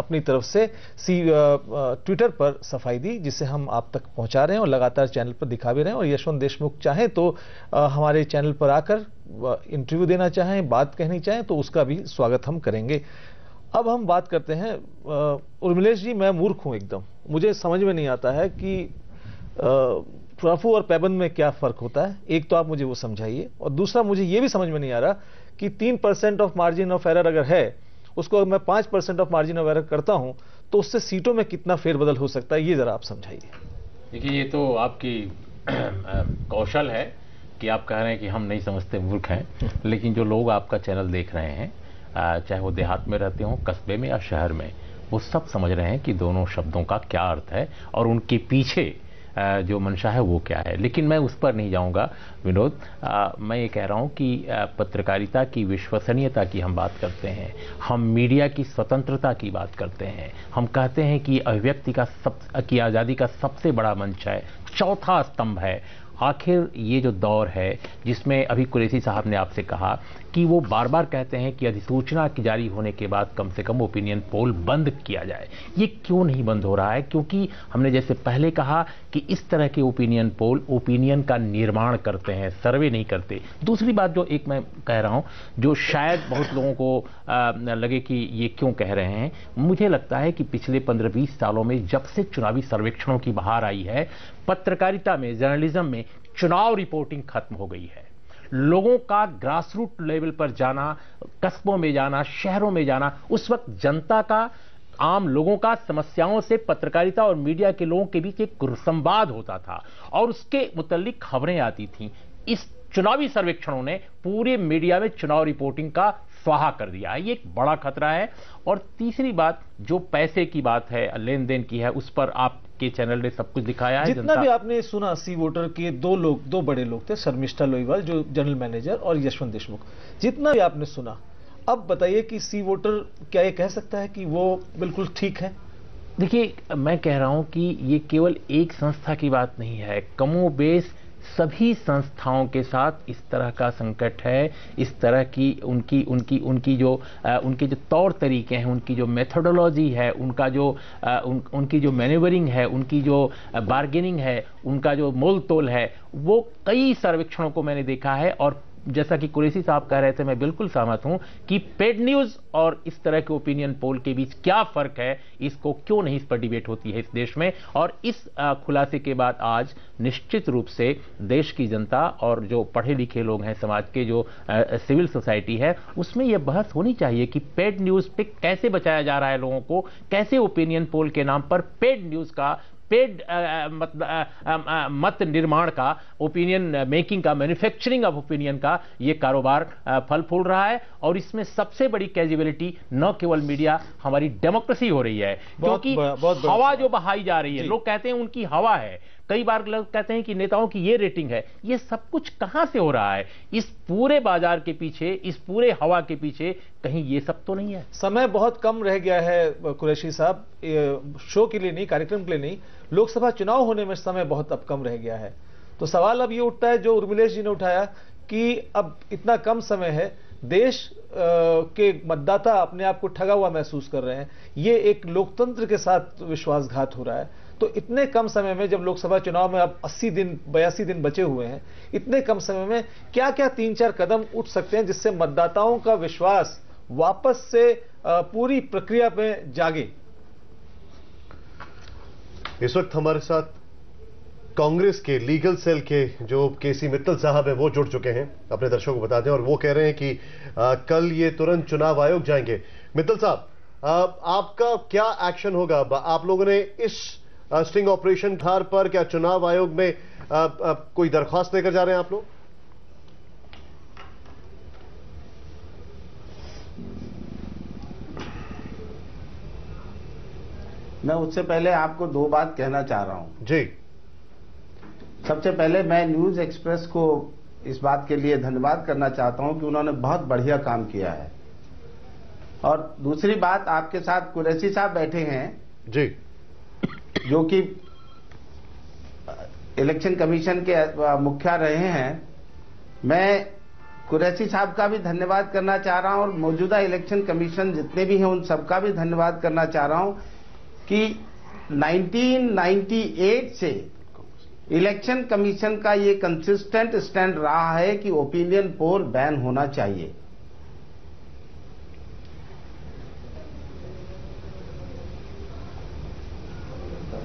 अपनी तरफ से ट्विटर पर सफाई दी, जिसे हम आप तक पहुंचा रहे हैं और लगातार चैनल पर दिखा भी रहे हैं। और यशवंत देशमुख चाहें तो हमारे चैनल पर आकर इंटरव्यू देना चाहें, बात कहनी चाहें तो उसका भी स्वागत हम करेंगे। अब हम बात करते हैं उर्मिलेश जी, मैं मूर्ख हूं एकदम, मुझे समझ में नहीं आता है कि रफू और पैबंद में क्या फर्क होता है। एक तो आप मुझे वो समझाइए, और दूसरा मुझे ये भी समझ में नहीं आ रहा कि 3% ऑफ मार्जिन ऑफ एरर अगर है, उसको अगर मैं 5% ऑफ मार्जिन ऑफ एरर करता हूं तो उससे सीटों में कितना फेरबदल हो सकता है, ये जरा आप समझाइए। देखिए, ये तो आपकी कौशल है कि आप कह रहे हैं कि हम नहीं समझते, मूर्ख हैं। लेकिन जो लोग आपका चैनल देख रहे हैं, चाहे वो देहात में रहते हों, कस्बे में या शहर में, वो सब समझ रहे हैं कि दोनों शब्दों का क्या अर्थ है और उनके पीछे जो मंशा है वो क्या है। लेकिन मैं उस पर नहीं जाऊंगा विनोद। मैं ये कह रहा हूं कि पत्रकारिता की विश्वसनीयता की हम बात करते हैं, हम मीडिया की स्वतंत्रता की बात करते हैं, हम कहते हैं कि अभिव्यक्ति की आज़ादी का सबसे बड़ा मंच है, चौथा स्तंभ है। आखिर ये जो दौर है जिसमें अभी कुरैशी साहब ने आपसे कहा कि वो बार बार कहते हैं कि अधिसूचना की जारी होने के बाद कम से कम ओपिनियन पोल बंद किया जाए, ये क्यों नहीं बंद हो रहा है? क्योंकि हमने जैसे पहले कहा कि इस तरह के ओपिनियन पोल ओपिनियन का निर्माण करते हैं, सर्वे नहीं करते। दूसरी बात जो एक मैं कह रहा हूं, जो शायद बहुत लोगों को लगे कि ये क्यों कह रहे हैं, मुझे लगता है कि पिछले 15-20 सालों में जब से चुनावी सर्वेक्षणों की बहार आई है, पत्रकारिता में, जर्नलिज्म में चुनाव रिपोर्टिंग खत्म हो गई है। लोगों का ग्रासरूट लेवल पर जाना, कस्बों में जाना, शहरों में जाना, उस वक्त जनता का, आम लोगों का समस्याओं से पत्रकारिता और मीडिया के लोगों के बीच एक संवाद होता था और उसके मुतालिक खबरें आती थीं। इस चुनावी सर्वेक्षणों ने पूरे मीडिया में चुनाव रिपोर्टिंग का स्वाहा कर दिया है, ये एक बड़ा खतरा है। और तीसरी बात, जो पैसे की बात है, लेन देन की है, उस पर आपके चैनल ने सब कुछ दिखाया है। जितना भी आपने सुना, सी वोटर के दो बड़े लोग थे, शर्मिष्ठा लोईवाल जो जनरल मैनेजर और यशवंत देशमुख, जितना भी आपने सुना, अब बताइए कि सी वोटर क्या ये कह सकता है कि वो बिल्कुल ठीक है? देखिए, मैं कह रहा हूं कि ये केवल एक संस्था की बात नहीं है, कमोबेश सभी संस्थाओं के साथ इस तरह का संकट है। इस तरह की उनके जो तौर तरीके हैं, उनकी जो मेथोडोलॉजी है, उनकी जो मैनेवरिंग है, उनकी जो बार्गेनिंग है, उनका जो मोल तोल है, वो कई सर्वेक्षणों को मैंने देखा है। और जैसा कि कुरैशी साहब कह रहे थे, मैं बिल्कुल सहमत हूं कि पेड न्यूज और इस तरह के ओपिनियन पोल के बीच क्या फर्क है, इसको क्यों नहीं इस पर डिबेट होती है इस देश में। और इस खुलासे के बाद आज निश्चित रूप से देश की जनता और जो पढ़े लिखे लोग हैं, समाज के जो सिविल सोसाइटी है, उसमें यह बहस होनी चाहिए कि पेड न्यूज पे कैसे बचाया जा रहा है लोगों को, कैसे ओपिनियन पोल के नाम पर पेड न्यूज का, पेड मत निर्माण का, ओपिनियन मेकिंग का, मैन्युफैक्चरिंग ऑफ ओपिनियन का ये कारोबार फल फूल रहा है। और इसमें सबसे बड़ी कैजुअलिटी न केवल मीडिया, हमारी डेमोक्रेसी हो रही है, क्योंकि हवा जो बहाई जा रही है, लोग कहते हैं उनकी हवा है, कई बार लोग कहते हैं कि नेताओं की ये रेटिंग है, ये सब कुछ कहां से हो रहा है? इस पूरे बाजार के पीछे, इस पूरे हवा के पीछे कहीं ये सब तो नहीं है? समय बहुत कम रह गया है कुरैशी साहब, शो के लिए नहीं, कार्यक्रम के लिए नहीं, लोकसभा चुनाव होने में समय बहुत अब कम रह गया है। तो सवाल अब ये उठता है जो उर्मिलेश जी ने उठाया कि अब इतना कम समय है, देश के मतदाता अपने आप को ठगा हुआ महसूस कर रहे हैं, ये एक लोकतंत्र के साथ विश्वासघात हो रहा है। तो इतने कम समय में, जब लोकसभा चुनाव में अब 82 दिन बचे हुए हैं, इतने कम समय में क्या क्या 3-4 कदम उठ सकते हैं जिससे मतदाताओं का विश्वास वापस से पूरी प्रक्रिया में जागे? इस वक्त हमारे साथ कांग्रेस के लीगल सेल के जो केसी मित्तल साहब हैं, वो जुड़ चुके हैं, अपने दर्शकों को बता दें, और वो कह रहे हैं कि कल ये तुरंत चुनाव आयोग जाएंगे। मित्तल साहब, आपका क्या एक्शन होगा? आप लोगों ने इस स्टिंग ऑपरेशन धार पर क्या चुनाव आयोग में कोई दरख्वास्त लेकर जा रहे हैं आप लोग? मैं उससे पहले आपको 2 बात कहना चाह रहा हूं जी। सबसे पहले मैं न्यूज एक्सप्रेस को इस बात के लिए धन्यवाद करना चाहता हूं कि उन्होंने बहुत बढ़िया काम किया है। और दूसरी बात, आपके साथ कुरैशी साहब बैठे हैं जी, जो कि इलेक्शन कमीशन के मुखिया रहे हैं। मैं कुरैशी साहब का भी धन्यवाद करना चाह रहा हूं और मौजूदा इलेक्शन कमीशन जितने भी हैं उन सबका भी धन्यवाद करना चाह रहा हूं कि 1998 से इलेक्शन कमीशन का ये कंसिस्टेंट स्टैंड रहा है कि ओपिनियन पोल बैन होना चाहिए।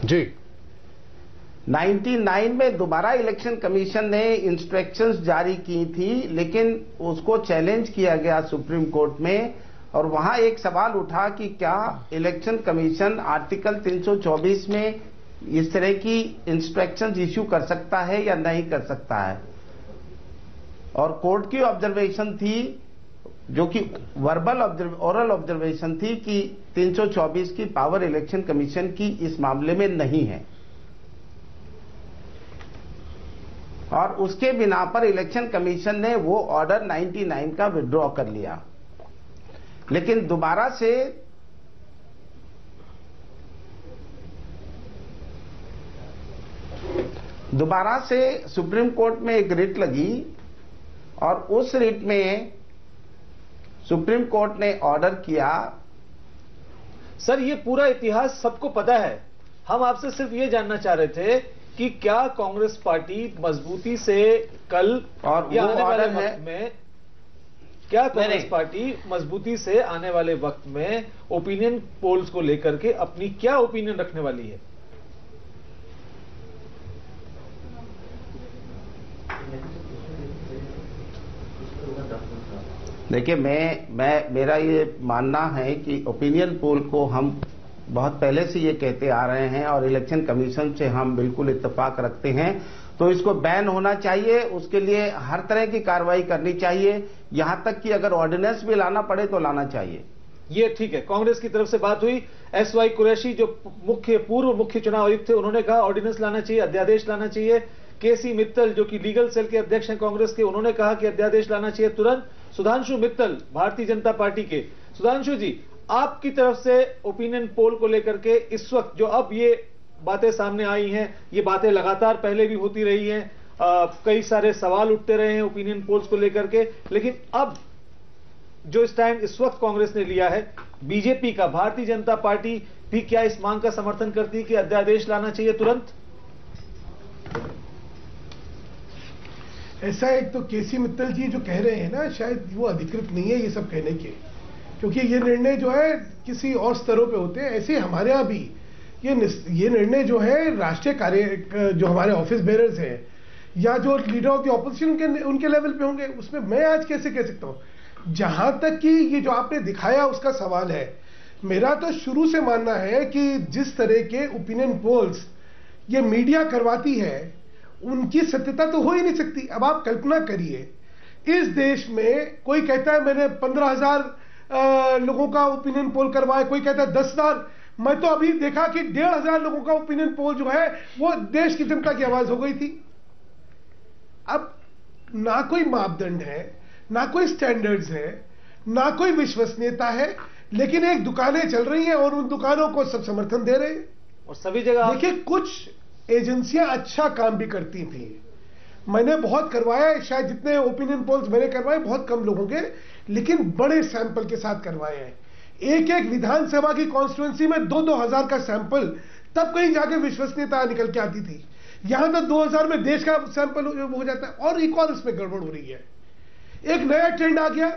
जी 99 में दोबारा इलेक्शन कमीशन ने इंस्ट्रक्शंस जारी की थी, लेकिन उसको चैलेंज किया गया सुप्रीम कोर्ट में और वहां एक सवाल उठा कि क्या इलेक्शन कमीशन आर्टिकल 324 में इस तरह की इंस्ट्रक्शंस इश्यू कर सकता है या नहीं कर सकता है। और कोर्ट की ऑब्जर्वेशन थी, जो कि वर्बल ओरल ऑब्जर्वेशन थी, कि 324 की पावर इलेक्शन कमीशन की इस मामले में नहीं है और उसके बिना पर इलेक्शन कमीशन ने वो ऑर्डर 99 का विड्रॉ कर लिया। लेकिन दोबारा से सुप्रीम कोर्ट में एक रिट लगी और उस रिट में सुप्रीम कोर्ट ने ऑर्डर किया। सर ये पूरा इतिहास सबको पता है, हम आपसे सिर्फ ये जानना चाह रहे थे कि क्या कांग्रेस पार्टी मजबूती से कल और या वो आने वाले ऑर्डर है वक्त में, क्या कांग्रेस पार्टी मजबूती से आने वाले वक्त में ओपिनियन पोल्स को लेकर के अपनी क्या ओपिनियन रखने वाली है? देखिए, मेरा ये मानना है कि ओपिनियन पोल को हम बहुत पहले से ये कहते आ रहे हैं और इलेक्शन कमीशन से हम बिल्कुल इत्तेफाक रखते हैं, तो इसको बैन होना चाहिए। उसके लिए हर तरह की कार्रवाई करनी चाहिए, यहां तक कि अगर ऑर्डिनेंस भी लाना पड़े तो लाना चाहिए। ये ठीक है, कांग्रेस की तरफ से बात हुई। एसवाई कुरैशी जो पूर्व मुख्य चुनाव आयुक्त थे, उन्होंने कहा ऑर्डिनेंस लाना चाहिए, अध्यादेश लाना चाहिए। केसी मित्तल जो कि लीगल सेल के अध्यक्ष हैं कांग्रेस के, उन्होंने कहा कि अध्यादेश लाना चाहिए तुरंत। सुधांशु मित्तल भारतीय जनता पार्टी के, सुधांशु जी आपकी तरफ से ओपिनियन पोल को लेकर के इस वक्त जो अब ये बातें सामने आई हैं, ये बातें लगातार पहले भी होती रही हैं, कई सारे सवाल उठते रहे हैं ओपिनियन पोल्स को लेकर के, लेकिन अब जो स्टैंड इस वक्त कांग्रेस ने लिया है, बीजेपी का, भारतीय जनता पार्टी भी क्या इस मांग का समर्थन करती है कि अध्यादेश लाना चाहिए तुरंत? ऐसा एक तो केसी मित्तल जी जो कह रहे हैं ना, शायद वो अधिकृत नहीं है ये सब कहने के, क्योंकि ये निर्णय जो है किसी और स्तरों पे होते हैं। ऐसे हमारे यहाँ भी ये निर्णय जो है राष्ट्रीय कार्य जो हमारे ऑफिस बेरर्स हैं या जो लीडर ऑफ द ऑपोजिशन उनके लेवल पे होंगे, उसमें मैं आज कैसे कह सकता हूं। जहां तक कि ये जो आपने दिखाया उसका सवाल है, मेरा तो शुरू से मानना है कि जिस तरह के ओपिनियन पोल्स ये मीडिया करवाती है उनकी सत्यता तो हो ही नहीं सकती। अब आप कल्पना करिए, इस देश में कोई कहता है मैंने 15,000 लोगों का ओपिनियन पोल करवाया, कोई कहता है 10,000। मैं तो अभी देखा कि 1,500 लोगों का ओपिनियन पोल जो है वो देश की जनता की आवाज हो गई थी। अब ना कोई मापदंड है, ना कोई स्टैंडर्ड्स है, ना कोई विश्वसनीयता है, लेकिन एक दुकानें चल रही हैं और उन दुकानों को सब समर्थन दे रहे हैं। और सभी जगह देखिए, कुछ एजेंसियां अच्छा काम भी करती थी, मैंने बहुत करवाया, शायद जितने ओपिनियन पोल्स मैंने करवाए बहुत कम लोगों के, लेकिन बड़े सैंपल के साथ करवाए हैं। एक एक विधानसभा की कॉन्स्टिट्यूएंसी में 2-2 हजार का सैंपल, तब कहीं जाके विश्वसनीयता निकल के आती थी। यहां तो 2000 में देश का सैंपल हो जाता है। और एक और इसमें गड़बड़ हो रही है, एक नया ट्रेंड आ गया,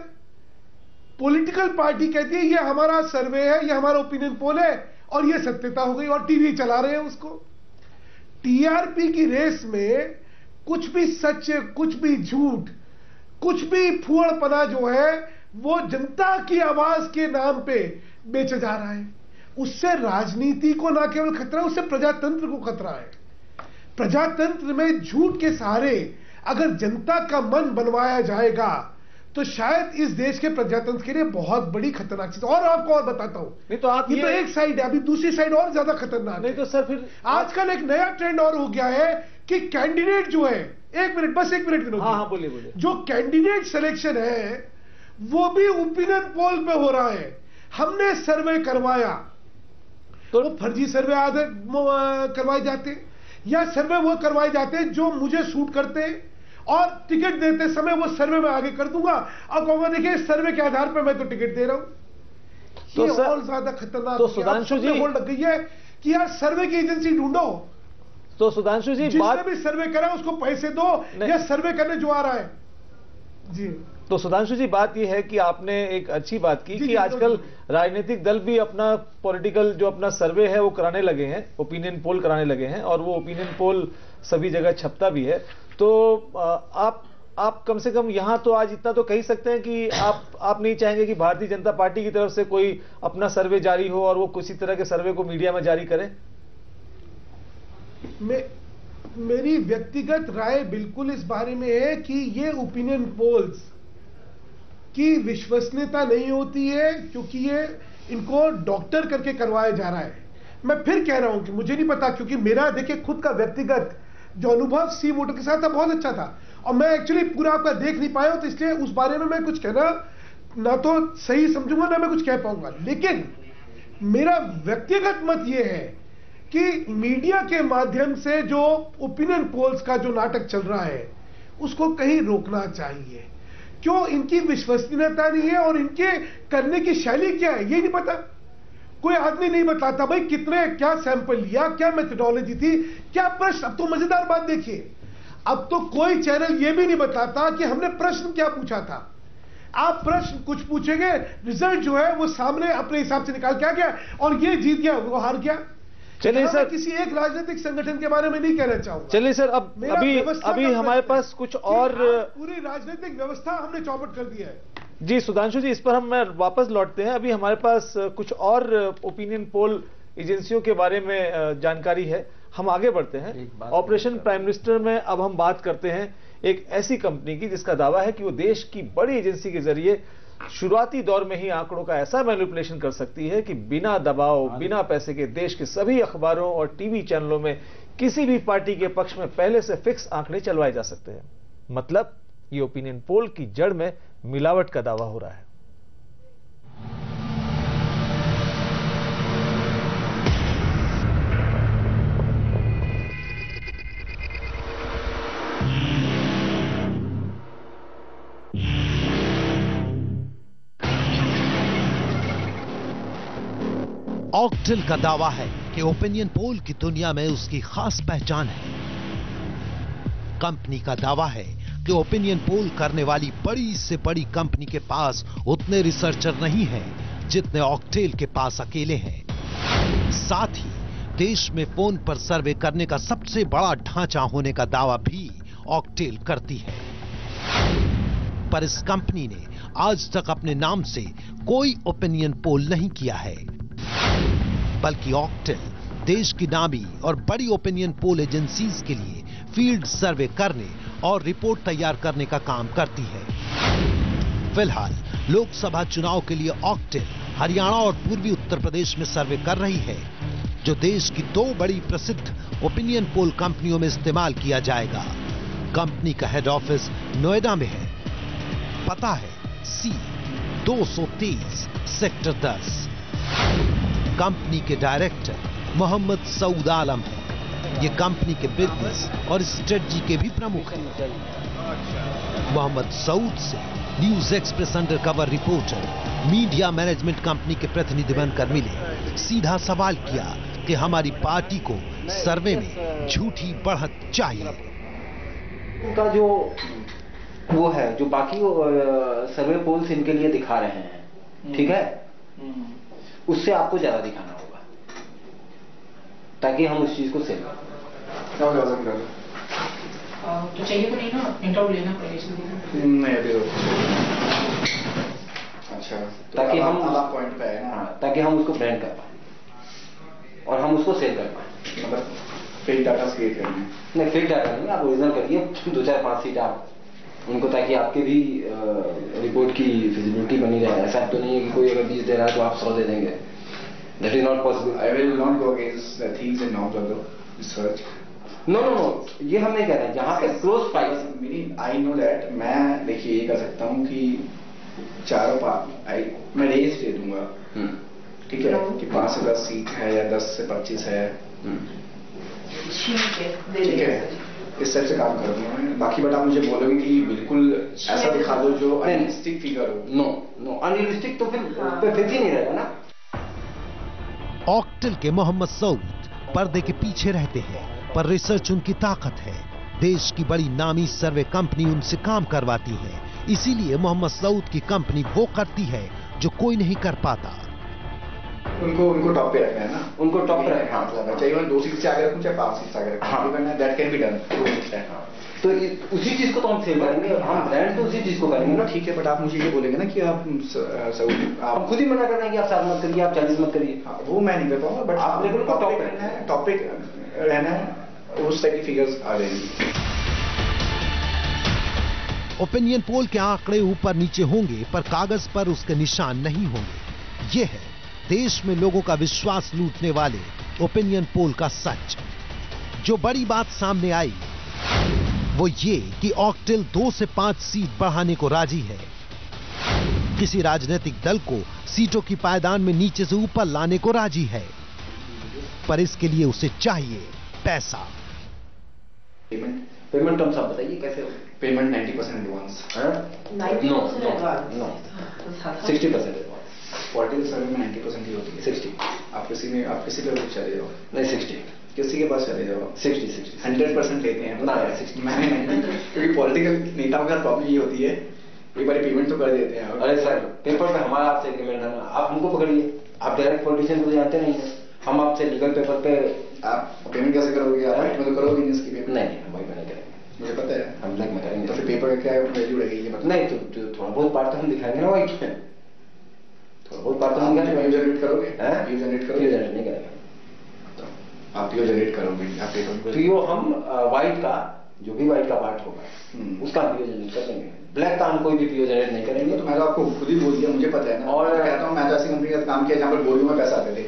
पॉलिटिकल पार्टी कहती है ये हमारा सर्वे है, ये हमारा ओपिनियन पोल है और ये सत्यता हो गई, और टीवी चला रहे हैं उसको। टीआरपी की रेस में कुछ भी सच, कुछ भी झूठ, कुछ भी फूहड़पना जो है वो जनता की आवाज के नाम पे बेचा जा रहा है। उससे राजनीति को ना केवल खतरा, उससे प्रजातंत्र को खतरा है। प्रजातंत्र में झूठ के सहारे अगर जनता का मन बनवाया जाएगा तो शायद इस देश के प्रजातंत्र के लिए बहुत बड़ी खतरनाक चीज। और आपको और बताता हूं, नहीं तो आप ये तो एक साइड है, अभी दूसरी साइड और ज्यादा खतरनाक नहीं है। तो सर फिर आजकल एक नया ट्रेंड और हो गया है कि कैंडिडेट जो है, एक मिनट बस, एक मिनट विनोद, हाँ बोलिए बोलिए, जो कैंडिडेट सिलेक्शन है वो भी ओपिनियन पोल पे हो रहा है। हमने सर्वे करवाया तो वो फर्जी सर्वे आधे करवाए जाते हैं, या सर्वे वो करवाए जाते हैं जो मुझे सूट करते हैं और टिकट देते समय वो सर्वे में आगे कर दूंगा और कहूंगा देखिए इस सर्वे के आधार पर मैं तो टिकट दे रहा हूं। तो ये सर, और ज्यादा खतरनाक तो सुधांशु जी होल्ड लग गई है कि यार सर्वे की एजेंसी ढूंढो, तो सुधांशु जी जिसने भी सर्वे करा उसको पैसे दो या सर्वे करने जो आ रहा है जी। तो सुधांशु जी बात यह है कि आपने एक अच्छी बात की कि आजकल राजनीतिक दल भी अपना पॉलिटिकल जो अपना सर्वे है वो कराने लगे हैं, ओपिनियन पोल कराने लगे हैं, और वो ओपिनियन पोल सभी जगह छपता भी है। तो आप कम से कम यहां तो आज इतना तो कह सकते हैं कि आप नहीं चाहेंगे कि भारतीय जनता पार्टी की तरफ से कोई अपना सर्वे जारी हो और वो किसी तरह के सर्वे को मीडिया में जारी करें? मेरी व्यक्तिगत राय बिल्कुल इस बारे में है कि ये ओपिनियन पोल्स की विश्वसनीयता नहीं होती है, क्योंकि ये इनको डॉक्टर करके करवाया जा रहा है। मैं फिर कह रहा हूं कि मुझे नहीं पता, क्योंकि मेरा देखिए खुद का व्यक्तिगत जो अनुभव सी वोटर के साथ था बहुत अच्छा था, और मैं एक्चुअली पूरा आपका देख नहीं पाया हूं, तो इसलिए उस बारे में मैं कुछ कहना ना तो सही समझूंगा ना मैं कुछ कह पाऊंगा। लेकिन मेरा व्यक्तिगत मत यह है कि मीडिया के माध्यम से जो ओपिनियन पोल्स का जो नाटक चल रहा है उसको कहीं रोकना चाहिए। क्यों? इनकी विश्वसनीयता नहीं है और इनके करने की शैली क्या है ये नहीं पता। कोई आदमी नहीं बताता भाई कितने क्या सैंपल लिया, क्या मेथोडोलॉजी थी, क्या प्रश्न। अब तो मजेदार बात देखिए, अब तो कोई चैनल ये भी नहीं बताता कि हमने प्रश्न क्या पूछा था। आप प्रश्न कुछ पूछेंगे, रिजल्ट जो है वो सामने अपने हिसाब से निकाल के आ गया और ये जीत गया वो हार गया। चलिए सर, किसी एक राजनीतिक संगठन के बारे में नहीं कहना चाहूंगा। चलिए सर, अब अभी हमारे पास कुछ और पूरी राजनीतिक व्यवस्था हमने चौपट कर दिया है। जी सुधांशु जी, इस पर हम वापस लौटते हैं। अभी हमारे पास कुछ और ओपिनियन पोल एजेंसियों के बारे में जानकारी है, हम आगे बढ़ते हैं। ऑपरेशन प्राइम मिनिस्टर में अब हम बात करते हैं एक ऐसी कंपनी की जिसका दावा है कि वो देश की बड़ी एजेंसी के जरिए शुरुआती दौर में ही आंकड़ों का ऐसा मैनिपुलेशन कर सकती है कि बिना दबाव, बिना पैसे के देश के सभी अखबारों और टीवी चैनलों में किसी भी पार्टी के पक्ष में पहले से फिक्स आंकड़े चलवाए जा सकते हैं। मतलब ये ओपिनियन पोल की जड़ में मिलावट का दावा हो रहा है। ऑक्टेल का दावा है कि ओपिनियन पोल की दुनिया में उसकी खास पहचान है। कंपनी का दावा है कि ओपिनियन पोल करने वाली बड़ी से बड़ी कंपनी के पास उतने रिसर्चर नहीं हैं जितने ऑक्टेल के पास अकेले हैं। साथ ही देश में फोन पर सर्वे करने का सबसे बड़ा ढांचा होने का दावा भी ऑक्टेल करती है। पर इस कंपनी ने आज तक अपने नाम से कोई ओपिनियन पोल नहीं किया है, बल्कि ऑक्टेल देश की नामी और बड़ी ओपिनियन पोल एजेंसीज के लिए फील्ड सर्वे करने और रिपोर्ट तैयार करने का काम करती है। फिलहाल लोकसभा चुनाव के लिए ऑक्टेल हरियाणा और पूर्वी उत्तर प्रदेश में सर्वे कर रही है, जो देश की दो बड़ी प्रसिद्ध ओपिनियन पोल कंपनियों में इस्तेमाल किया जाएगा। कंपनी का हेड ऑफिस नोएडा में है। पता है C223 सेक्टर 10। कंपनी के डायरेक्टर मोहम्मद सऊद आलम है। ये कंपनी के बिजनेस और स्ट्रेटजी के भी प्रमुख हैं। मोहम्मद सऊद से news express undercover reporter media management company के प्रतिनिधि बनकर मिले। सीधा सवाल किया कि हमारी पार्टी को सर्वे में झूठी बढ़त चाहिए। उनका जो वो है जो बाकी सर्वे पोल्स इनके लिए दिखा रहे हैं, ठीक है, उससे आपको ज्यादा दिखाना होगा ताकि हम उस चीज को सेल करें। तो चाहिए तो नहीं ना, इंटरव्यू लेना पड़ेगा। नहीं अभी तो अच्छा, ताकि हम पॉइंट पे आए। हाँ, ताकि हम उसको ब्रांड कर पाए और हम उसको सेल कर पाए। मतलब फेक डाटा क्रिएट करना है? नहीं, फेक डाटा नहीं, आप ओरिजिनल करिए 2, 4, 5 सीट आप उनको, ताकि आपके भी रिपोर्ट की फिजिबिलिटी बनी रहे। ऐसा तो नहीं है कि कोई अगर 20 दे रहा है तो आप 100 दे देंगे। That is not possible. I will not go against the things in not of the research. No, ये हम नहीं कह रहे हैं। जहां पे close price, meaning I know that, मैं देखिए ये कर सकता हूँ कि चारों मैं रेस दे दूंगा, ठीक है, कि 5 से 10 सीट है या 10 से 25 है, ठीक है, इस टाइप से काम कर रहा हूँ मैं। बाकी बट आप मुझे बोलोगे कि बिल्कुल ऐसा दिखा दो जो अनरियलिस्टिक फिगर हो। नो अनरियलिस्टिक तो फिर ही नहीं रहेगा ना। ऑक्टल के मोहम्मद सऊद पर्दे के पीछे रहते हैं, पर रिसर्च उनकी ताकत है। देश की बड़ी नामी सर्वे कंपनी उनसे काम करवाती है, इसीलिए मोहम्मद सऊद की कंपनी वो करती है जो कोई नहीं कर पाता। उनको टॉप पे रखना है ना, उनको टॉप पे रखना है, चाहे 2 सीट से आगे रखूं चाहे 5 सीट से आगे रखूं, दैट कैन बी डन। तो उसी चीज को तो हम सेल करेंगे, हम ब्रांड तो उसी चीज को करेंगे ना। ठीक है, बट आप मुझे ये बोलेंगे ना कि आप हम खुद ही मना कर रहे हैं कि आप 60 मत करिए, आप 40 मत करिए। वो मैं नहीं कर पाऊंगा, बट आप लेकिन टॉपिक रहना है, उस टाइप की फिगर्स आ जाएंगी। ओपिनियन पोल के आंकड़े ऊपर नीचे होंगे, पर कागज पर उसके निशान नहीं होंगे। यह है देश में लोगों का विश्वास लूटने वाले ओपिनियन पोल का सच। जो बड़ी बात सामने आई वो ये कि ऑक्टल 2 से 5 सीट बढ़ाने को राजी है। किसी राजनीतिक दल को सीटों की पायदान में नीचे से ऊपर लाने को राजी है, पर इसके लिए उसे चाहिए पैसा। पेमेंट टर्म्स आप बताइए कैसे हो? Payment 90% advance. No 60% advance. Political survey में 90% ही होती है। 60 आप किसी पे चले जाओ। नहीं 60 किसी के पास चले जाओ 60 100% लेते हैं ना। 60 मैंने 90, क्योंकि पॉलिटिकल नेताओं का प्रॉब्लम ये होती है, एक बार पेमेंट तो कर देते हैं। अरे सर, पेपर पे हमारा आपसे एग्रीमेंट है ना, आप हमको पकड़िए। आप डायरेक्ट पॉलिटिशियन को जानते नहीं है, हम आपसे लीगल पेपर पे। आप पेमेंट कैसे करोगे? आप वाइट में तो करोगे नहीं इसकी पेमेंट। नहीं, हम वाइट में नहीं करेंगे, मुझे पता है। हम ब्लैक में करेंगे। तो फिर पेपर का क्या वैल्यू रहेगी ये बताओ। नहीं तो थोड़ा बहुत पार्ट तो हम दिखाएंगे ना वाइट में, थोड़ा बहुत पार्ट तो हम दिखाएंगे। व्यू जनरेट करोगे? व्यू जनरेट नहीं करेंगे। आप पीओ जनरेट करोगे, आप पेपर पीओ हम व्हाइट का, जो भी व्हाइट का पार्ट होगा उसका पीओ जनरेट कर देंगे। ब्लैक का हम कोई भी पीओ जनरेट नहीं करेंगे। तो मैं तो आपको खुद ही बोल दिया, मुझे पता है ना। और कहता हूँ मैं तो ऐसी कंपनी का काम किया जहाँ पर बोरियों में पैसा आते थे।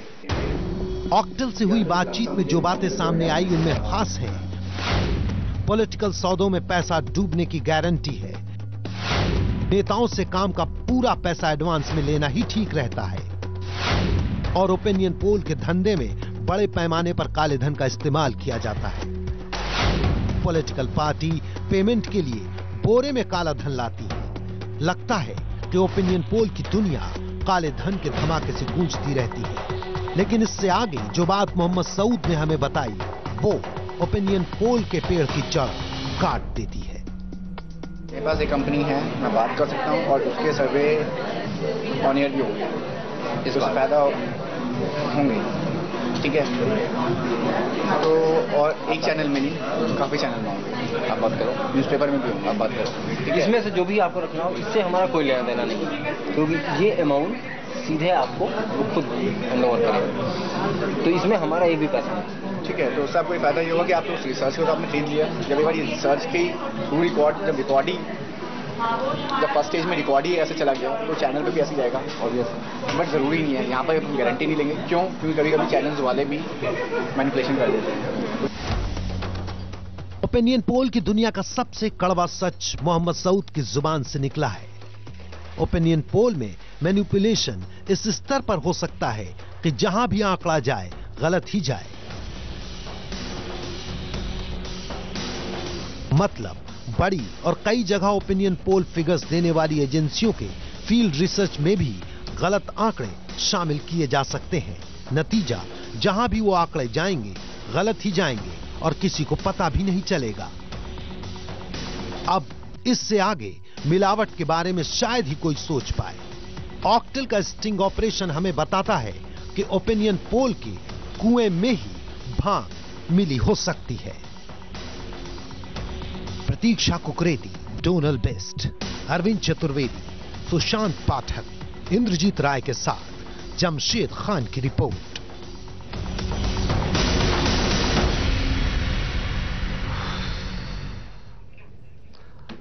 ऑक्टल से हुई बातचीत में जो बातें सामने आई उनमें खास है पॉलिटिकल सौदों में पैसा डूबने की गारंटी है। नेताओं से काम का पूरा पैसा एडवांस में लेना ही ठीक रहता है, और ओपिनियन पोल के धंधे में बड़े पैमाने पर काले धन का इस्तेमाल किया जाता है। पॉलिटिकल पार्टी पेमेंट के लिए बोरे में काला धन लाती है। लगता है कि ओपिनियन पोल की दुनिया काले धन के धमाके से गूंजती रहती है, लेकिन इससे आगे जो बात मोहम्मद सऊद ने हमें बताई वो ओपिनियन पोल के पेड़ की जड़ काट देती है। मेरे पास एक कंपनी है, मैं बात कर सकता हूँ, और उसके सर्वे ऑन एयर भी हो गए, इससे फायदा होंगे। ठीक है, तो और एक चैनल में नहीं, काफ़ी चैनल में होंगे। आप बात करो, न्यूज़पेपर में भी होंगे, आप बात करो। ठीक है, इसमें से जो भी आपको रखना हो, इससे हमारा कोई लेना देना नहीं है, क्योंकि ये अमाउंट सीधे आपको वो खुद हैंड ओवर करेंगे, तो इसमें हमारा एक भी पैसा नहीं। ठीक है, तो उससे आपको फायदा ये होगा कि आप तो रिसर्च को तो आपने खरीद लिया। जब एक बार ये रिसर्च की थ्रू रिकॉर्ड, जब फर्स्ट स्टेज में रिकॉर्ड ही ऐसे चला गया तो चैनल पे भी ऐसे जाएगा ऑब्वियसली। बट जरूरी नहीं है, यहाँ पर हम गारंटी नहीं लेंगे। क्यों? क्योंकि कभी कभी चैनल्स वाले भी मैनिपुलेशन कर देते हैं। ओपिनियन पोल की दुनिया का सबसे कड़वा सच मोहम्मद सऊद की जुबान से निकला है। ओपिनियन पोल में मैनिपुलेशन इस स्तर पर हो सकता है कि जहां भी आंकड़ा जाए गलत ही जाए। मतलब बड़ी और कई जगह ओपिनियन पोल फिगर्स देने वाली एजेंसियों के फील्ड रिसर्च में भी गलत आंकड़े शामिल किए जा सकते हैं। नतीजा, जहां भी वो आंकड़े जाएंगे गलत ही जाएंगे और किसी को पता भी नहीं चलेगा। अब इससे आगे मिलावट के बारे में शायद ही कोई सोच पाए। ऑक्टल का स्टिंग ऑपरेशन हमें बताता है कि ओपिनियन पोल के कुएं में ही भांग मिली हो सकती है। प्रतीक्षा कुकरेती, डोनल बेस्ट, अरविंद चतुर्वेदी, सुशांत पाठक, इंद्रजीत राय के साथ जमशेद खान की रिपोर्ट।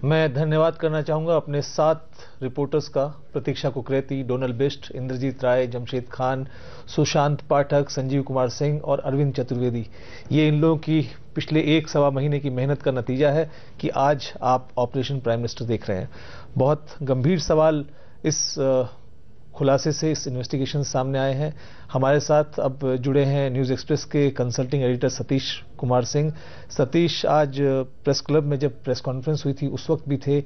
मैं धन्यवाद करना चाहूंगा अपने 7 रिपोर्टर्स का, प्रतीक्षा कुकरेती, डोनल बिस्ट, इंद्रजीत राय, जमशेद खान, सुशांत पाठक, संजीव कुमार सिंह और अरविंद चतुर्वेदी। ये इन लोगों की पिछले 1-1.25 महीने की मेहनत का नतीजा है कि आज आप ऑपरेशन प्राइम मिनिस्टर देख रहे हैं। बहुत गंभीर सवाल इस खुलासे से इस इन्वेस्टिगेशन सामने आए हैं। हमारे साथ अब जुड़े हैं न्यूज़ एक्सप्रेस के कंसल्टिंग एडिटर सतीश कुमार सिंह। सतीश, आज प्रेस क्लब में जब प्रेस कॉन्फ्रेंस हुई थी उस वक्त भी थे।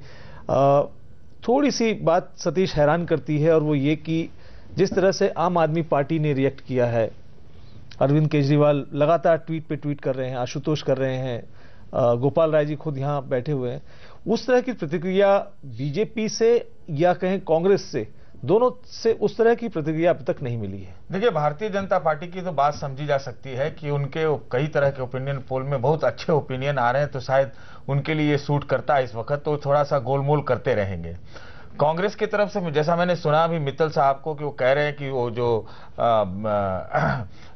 थोड़ी सी बात सतीश हैरान करती है, और वो ये कि जिस तरह से आम आदमी पार्टी ने रिएक्ट किया है, अरविंद केजरीवाल लगातार ट्वीट पे ट्वीट कर रहे हैं, आशुतोष कर रहे हैं, गोपाल राय जी खुद यहां बैठे हुए हैं, उस तरह की प्रतिक्रिया बीजेपी से या कहें कांग्रेस से, दोनों से उस तरह की प्रतिक्रिया अब तक नहीं मिली है। देखिए, भारतीय जनता पार्टी की तो बात समझी जा सकती है कि उनके कई तरह के ओपिनियन पोल में बहुत अच्छे ओपिनियन आ रहे हैं, तो शायद उनके लिए सूट करता है इस वक्त, तो थोड़ा सा गोलमोल करते रहेंगे। कांग्रेस की तरफ से जैसा मैंने सुना अभी मित्तल साहब को कि वो कह रहे हैं कि वो जो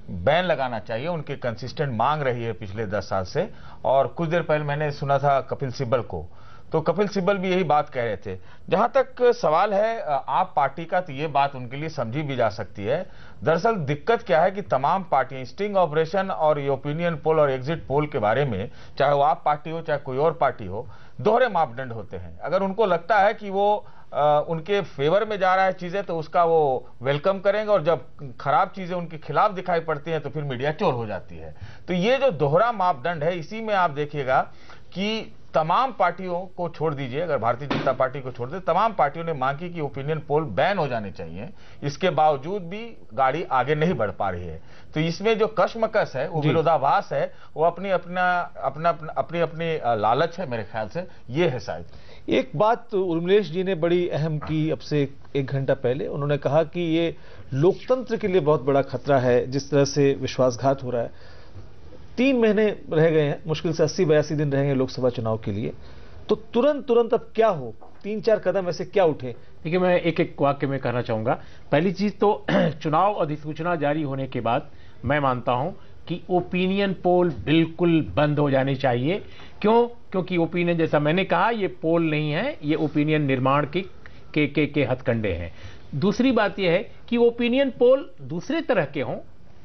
बैन लगाना चाहिए, उनकी कंसिस्टेंट मांग रही है पिछले 10 साल से। और कुछ देर पहले मैंने सुना था कपिल सिब्बल को, तो कपिल सिब्बल भी यही बात कह रहे थे। जहां तक सवाल है आप पार्टी का, तो ये बात उनके लिए समझी भी जा सकती है। दरअसल दिक्कत क्या है कि तमाम पार्टियां स्टिंग ऑपरेशन और ये ओपिनियन पोल और एग्जिट पोल के बारे में, चाहे वो आप पार्टी हो चाहे कोई और पार्टी हो, दोहरे मापदंड होते हैं। अगर उनको लगता है कि वो उनके फेवर में जा रहा है चीजें, तो उसका वो वेलकम करेंगे, और जब खराब चीजें उनके खिलाफ दिखाई पड़ती हैं तो फिर मीडिया चोर हो जाती है। तो ये जो दोहरा मापदंड है, इसी में आप देखिएगा कि तमाम पार्टियों को छोड़ दीजिए, अगर भारतीय जनता पार्टी को छोड़ दे, तमाम पार्टियों ने मांग की कि ओपिनियन पोल बैन हो जाने चाहिए। इसके बावजूद भी गाड़ी आगे नहीं बढ़ पा रही है। तो इसमें जो कश्मकश है, वो विरोधाभास है, वो अपनी अपनी लालच है, मेरे ख्याल से ये है शायद। एक बात उर्मिलेश जी ने बड़ी अहम की अब से 1 घंटा पहले, उन्होंने कहा कि ये लोकतंत्र के लिए बहुत बड़ा खतरा है, जिस तरह से विश्वासघात हो रहा है। 3 महीने रह गए हैं, मुश्किल से 80-82 दिन रहेंगे लोकसभा चुनाव के लिए, तो तुरंत अब क्या हो, 3-4 कदम ऐसे क्या उठे? देखिए, मैं एक वाक्य में कहना चाहूंगा। पहली चीज तो चुनाव अधिसूचना जारी होने के बाद मैं मानता हूं कि ओपिनियन पोल बिल्कुल बंद हो जाने चाहिए। क्यों? क्योंकि ओपिनियन, जैसा मैंने कहा, ये पोल नहीं है, ये ओपिनियन निर्माण के हथकंडे हैं। दूसरी बात यह है कि ओपिनियन पोल दूसरे तरह के हों,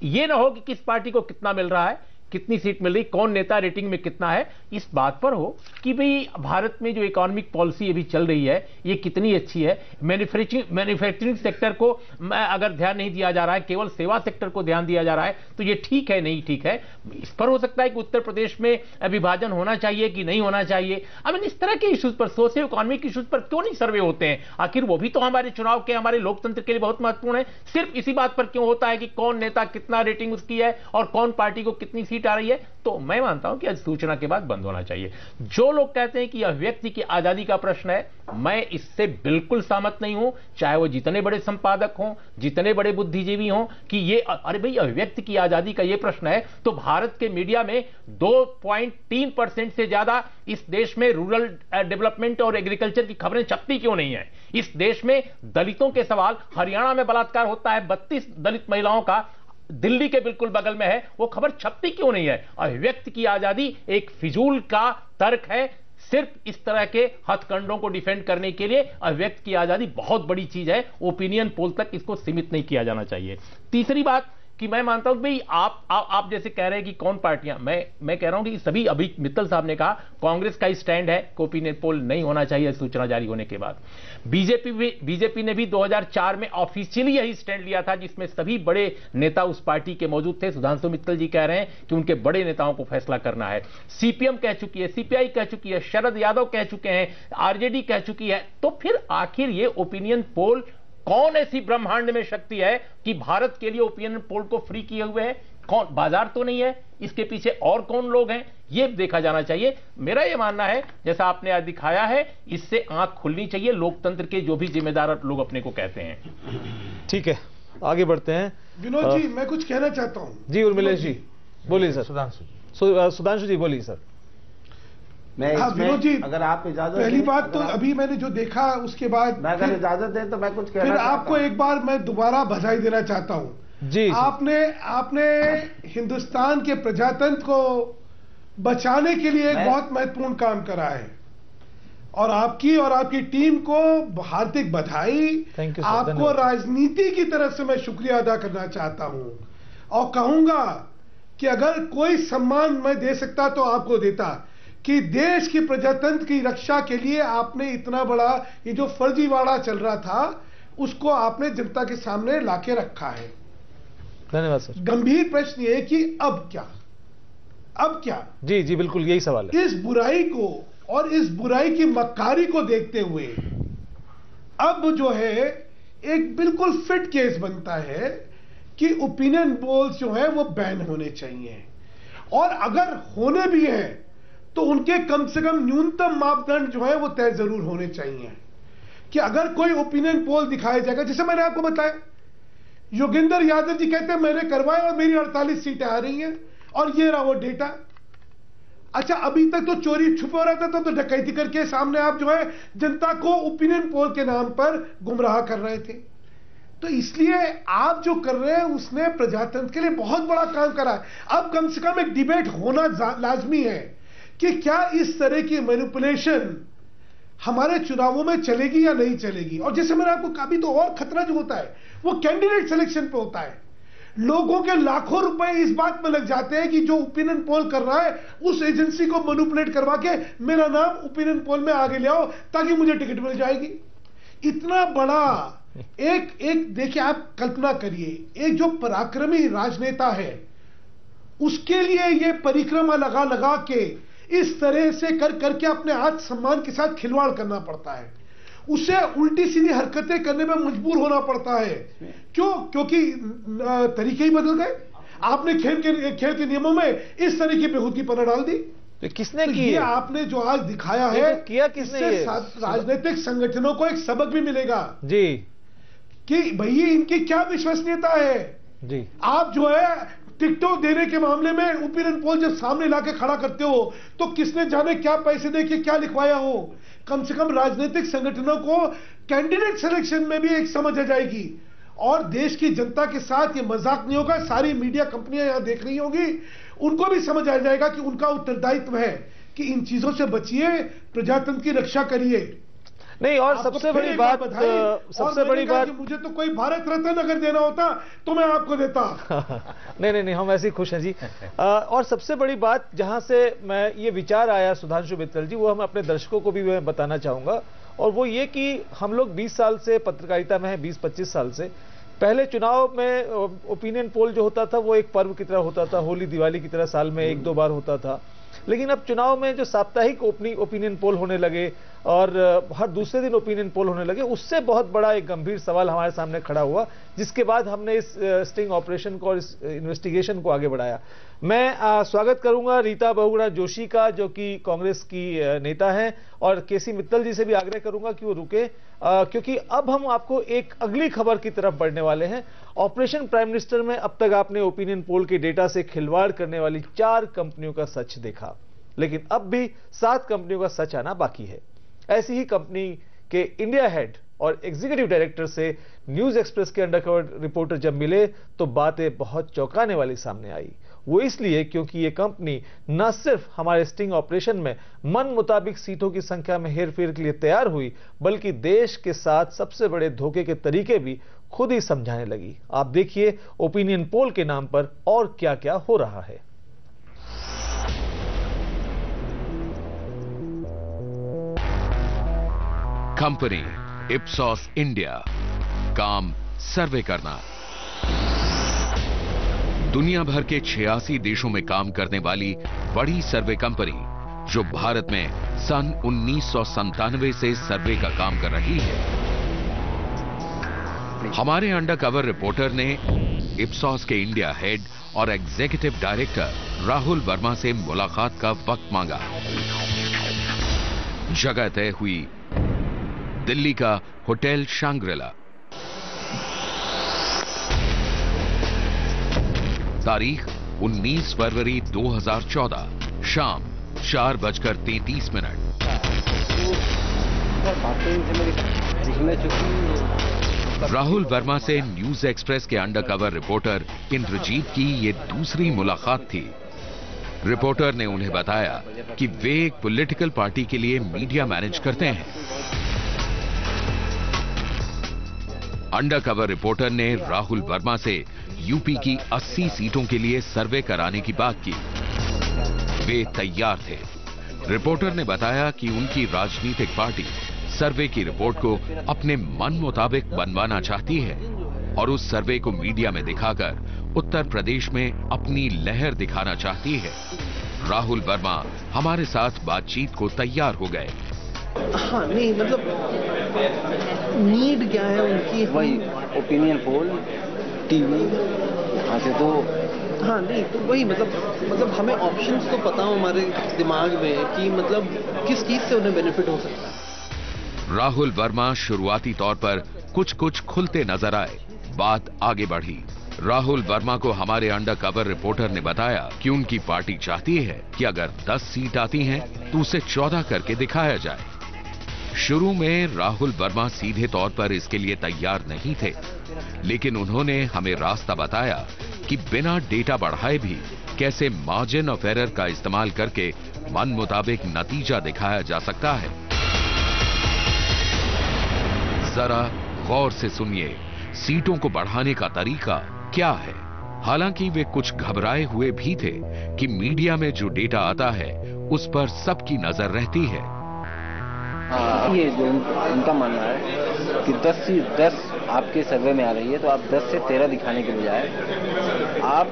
ये ना हो कि किस पार्टी को कितना मिल रहा है, कितनी सीट मिल रही, कौन नेता रेटिंग में कितना है, इस बात पर हो कि भाई भारत में जो इकोनॉमिक पॉलिसी अभी चल रही है ये कितनी अच्छी है। मैन्युफैक्चरिंग सेक्टर को अगर ध्यान नहीं दिया जा रहा है, केवल सेवा सेक्टर को ध्यान दिया जा रहा है, तो ये ठीक है नहीं ठीक है। इस पर हो सकता है कि उत्तर प्रदेश में विभाजन होना चाहिए कि नहीं होना चाहिए। अब इस तरह के इश्यूज पर, सोशियो इकोनॉमिक इश्यूज पर क्यों नहीं सर्वे होते हैं? आखिर वो भी तो हमारे चुनाव के, हमारे लोकतंत्र के लिए बहुत महत्वपूर्ण है। सिर्फ इसी बात पर क्यों होता है कि कौन नेता कितना रेटिंग उसकी है और कौन पार्टी को कितनी सीट आ रही है? तो मैं मानता हूं कि अधिसूचना के बाद बंद होना चाहिए। जो लोग कहते हैं कि यह व्यक्ति की आजादी का प्रश्न है, मैं इससे बिल्कुल सहमत नहीं हूं। चाहे वो जितने बड़े संपादक हों, जितने बड़े बुद्धिजीवी हों, कि ये, अरे भाई, व्यक्ति की आजादी का ये प्रश्न है, तो भारत के मीडिया में 2.3% से ज्यादा इस देश में रूरल डेवलपमेंट और एग्रीकल्चर की खबरें छपती क्यों नहीं है? इस देश में दलितों के सवाल, हरियाणा में बलात्कार होता है 32 दलित महिलाओं का, दिल्ली के बिल्कुल बगल में है, वो खबर छपती क्यों नहीं है? अभिव्यक्ति की आजादी एक फिजूल का तर्क है। सिर्फ इस तरह के हथकंडों को डिफेंड करने के लिए अभिव्यक्ति की आजादी बहुत बड़ी चीज है। ओपिनियन पोल तक इसको सीमित नहीं किया जाना चाहिए। तीसरी बात कि मैं मानता हूं भाई आप जैसे कह रहे हैं कि कौन पार्टियां, मैं कह रहा हूं कि सभी, अभी मित्तल साहब ने कहा कांग्रेस का स्टैंड है कि ओपिनियन पोल नहीं होना चाहिए सूचना जारी होने के बाद। बीजेपी ने भी 2004 में ऑफिशियली यही स्टैंड लिया था, जिसमें सभी बड़े नेता उस पार्टी के मौजूद थे। सुधांशु मित्तल जी कह रहे हैं कि उनके बड़े नेताओं को फैसला करना है। सीपीएम कह चुकी है, सीपीआई कह चुकी है, शरद यादव कह चुके हैं, आरजेडी कह चुकी है। तो फिर आखिर ये ओपिनियन पोल, कौन ऐसी ब्रह्मांड में शक्ति है कि भारत के लिए ओपिनियन पोल को फ्री किए हुए है? कौन? बाजार तो नहीं है, इसके पीछे और कौन लोग हैं, ये देखा जाना चाहिए। मेरा ये मानना है, जैसा आपने आज दिखाया है, इससे आंख खुलनी चाहिए लोकतंत्र के जो भी जिम्मेदार लोग अपने को कहते हैं। ठीक है, आगे बढ़ते हैं। विनोद जी, मैं कुछ कहना चाहता हूं। जी उर्मिलेश जी बोलिए सर। सुधांशु जी बोलिए सर। विनोद जी, अगर आप इजाजत, पहली बात तो अभी मैंने जो देखा उसके बाद, मैं अगर इजाजत दें तो मैं कुछ कहना फिर आपको एक बार मैं दोबारा बधाई देना चाहता हूं जी। आपने हिंदुस्तान के प्रजातंत्र को बचाने के लिए एक बहुत महत्वपूर्ण काम करा है, और आपकी और आपकी टीम को हार्दिक बधाई। आपको राजनीति की तरफ से मैं शुक्रिया अदा करना चाहता हूं, और कहूंगा कि अगर कोई सम्मान मैं दे सकता तो आपको देता, कि देश की प्रजातंत्र की रक्षा के लिए आपने इतना बड़ा, ये जो फर्जीवाड़ा चल रहा था, उसको आपने जनता के सामने लाके रखा है। धन्यवाद सर। गंभीर प्रश्न ये है कि अब क्या, अब क्या? जी जी बिल्कुल यही सवाल है। इस बुराई को और इस बुराई की मक्कारी को देखते हुए अब जो है एक बिल्कुल फिट केस बनता है कि ओपिनियन पोल्स जो है वो बैन होने चाहिए, और अगर होने भी हैं तो उनके कम से कम न्यूनतम मापदंड जो है वो तय जरूर होने चाहिए कि अगर कोई ओपिनियन पोल दिखाया जाएगा, जैसे मैंने आपको बताया योगेंद्र यादव जी कहते हैं मैंने करवाए और मेरी 48 सीटें आ रही हैं और ये रहा वो डेटा। अच्छा, अभी तक तो चोरी छुपा रहता था, तो डकैती करके सामने आप जो है जनता को ओपिनियन पोल के नाम पर गुमराह कर रहे थे। तो इसलिए आप जो कर रहे हैं उसने प्रजातंत्र के लिए बहुत बड़ा काम करा है। अब कम से कम एक डिबेट होना लाजमी है कि क्या इस तरह की मैनिपुलेशन हमारे चुनावों में चलेगी या नहीं चलेगी। और जैसे मैंने आपको कहा, भी तो और खतरा जो होता है वो कैंडिडेट सिलेक्शन पे होता है। लोगों के लाखों रुपए इस बात में लग जाते हैं कि जो ओपिनियन पोल कर रहा है उस एजेंसी को मैनिपुलेट करवा के मेरा नाम ओपिनियन पोल में आगे ले आओ ताकि मुझे टिकट मिल जाएगी। इतना बड़ा एक देखिए, आप कल्पना करिए, एक जो पराक्रमी राजनेता है उसके लिए ये परिक्रमा लगा लगा के इस तरह से करके अपने आत्मसम्मान के साथ खिलवाड़ करना पड़ता है, उसे उल्टी सीधी हरकतें करने में मजबूर होना पड़ता है। क्यों? क्योंकि तरीके ही बदल गए। आपने खेल के नियमों में इस तरह की बेहूदगी पना डाल दी। तो किसने की? ये आपने जो आज दिखाया है, तो किया किसने? राजनीतिक संगठनों को एक सबक भी मिलेगा जी कि भैया इनकी क्या विश्वसनीयता है जी। आप जो है टिकटों देने के मामले में ओपिनियन पोल जब सामने लाके खड़ा करते हो तो किसने जाने क्या पैसे देके क्या लिखवाया हो। कम से कम राजनीतिक संगठनों को कैंडिडेट सिलेक्शन में भी एक समझ आ जाएगी, और देश की जनता के साथ ये मजाक नहीं होगा। सारी मीडिया कंपनियां यहां देख रही होंगी, उनको भी समझ आ जाएगा कि उनका उत्तरदायित्व है कि इन चीजों से बचिए, प्रजातंत्र की रक्षा करिए। नहीं, और सबसे बड़ी बात मुझे तो कोई भारत रत्न अगर देना होता तो मैं आपको देता। नहीं, हम ऐसे ही खुश हैं जी। और सबसे बड़ी बात जहां से मैं ये विचार आया सुधांशु मित्तल जी, वो हम अपने दर्शकों को भी मैं बताना चाहूंगा, और वो ये कि हम लोग 20 साल से पत्रकारिता में हैं, 20-25 साल से। पहले चुनाव में ओपिनियन पोल जो होता था वो एक पर्व की तरह होता था, होली दिवाली की तरह साल में 1-2 बार होता था। लेकिन अब चुनाव में जो साप्ताहिक ओपिनियन पोल होने लगे और हर दूसरे दिन ओपिनियन पोल होने लगे, उससे बहुत बड़ा एक गंभीर सवाल हमारे सामने खड़ा हुआ, जिसके बाद हमने इस स्टिंग ऑपरेशन को और इस इन्वेस्टिगेशन को आगे बढ़ाया। मैं स्वागत करूंगा रीता बहुगुणा जोशी का, जो कि कांग्रेस की नेता हैं, और केसी मित्तल जी से भी आग्रह करूंगा कि वो रुके, क्योंकि अब हम आपको एक अगली खबर की तरफ बढ़ने वाले हैं। ऑपरेशन प्राइम मिनिस्टर में अब तक आपने ओपिनियन पोल के डेटा से खिलवाड़ करने वाली 4 कंपनियों का सच देखा, लेकिन अब भी 7 कंपनियों का सच आना बाकी है। ऐसी ही कंपनी के इंडिया हेड और एग्जीक्यूटिव डायरेक्टर से न्यूज एक्सप्रेस के अंडरकवर रिपोर्टर जब मिले तो बातें बहुत चौंकाने वाली सामने आई। वो इसलिए क्योंकि ये कंपनी न सिर्फ हमारे स्टिंग ऑपरेशन में मन मुताबिक सीटों की संख्या में हेरफेर के लिए तैयार हुई, बल्कि देश के साथ सबसे बड़े धोखे के तरीके भी खुद ही समझाने लगी। आप देखिए ओपिनियन पोल के नाम पर और क्या क्या हो रहा है। कंपनी इप्सॉस इंडिया, काम सर्वे करना। दुनिया भर के 86 देशों में काम करने वाली बड़ी सर्वे कंपनी, जो भारत में सन 1997 से सर्वे का काम कर रही है। हमारे अंडरकवर रिपोर्टर ने इप्सॉस के इंडिया हेड और एग्जीक्यूटिव डायरेक्टर राहुल वर्मा से मुलाकात का वक्त मांगा। जगह तय हुई दिल्ली का होटल शांग्रिला। तारीख 19 फरवरी 2014, शाम 4:33। राहुल वर्मा से न्यूज एक्सप्रेस के अंडरकवर रिपोर्टर इंद्रजीत की ये दूसरी मुलाकात थी। रिपोर्टर ने उन्हें बताया कि वे एक पॉलिटिकल पार्टी के लिए मीडिया मैनेज करते हैं। अंडरकवर रिपोर्टर ने राहुल वर्मा से यूपी की 80 सीटों के लिए सर्वे कराने की बात की। वे तैयार थे। रिपोर्टर ने बताया कि उनकी राजनीतिक पार्टी सर्वे की रिपोर्ट को अपने मन मुताबिक बनवाना चाहती है और उस सर्वे को मीडिया में दिखाकर उत्तर प्रदेश में अपनी लहर दिखाना चाहती है। राहुल वर्मा हमारे साथ बातचीत को तैयार हो गए। हाँ नहीं मतलब नीड क्या है उनकी, वही ओपिनियन पोल टीवी यहाँ से तो हाँ नहीं तो वही मतलब हमें ऑप्शंस तो पता हो हमारे दिमाग में कि मतलब किस चीज से उन्हें बेनिफिट हो सकता है। राहुल वर्मा शुरुआती तौर पर कुछ खुलते नजर आए। बात आगे बढ़ी। राहुल वर्मा को हमारे अंडर कवर रिपोर्टर ने बताया कि उनकी पार्टी चाहती है कि अगर 10 सीट आती हैं तो उसे 14 करके दिखाया जाए। शुरू में राहुल वर्मा सीधे तौर पर इसके लिए तैयार नहीं थे, लेकिन उन्होंने हमें रास्ता बताया कि बिना डेटा बढ़ाए भी कैसे मार्जिन ऑफ एरर का इस्तेमाल करके मन मुताबिक नतीजा दिखाया जा सकता है। जरा गौर से सुनिए सीटों को बढ़ाने का तरीका क्या है। हालांकि वे कुछ घबराए हुए भी थे कि मीडिया में जो डेटा आता है उस पर सबकी नजर रहती है। ये जो उनका मानना है कि 10 आपके सर्वे में आ रही है तो आप 10 से 13 दिखाने के बजाय आप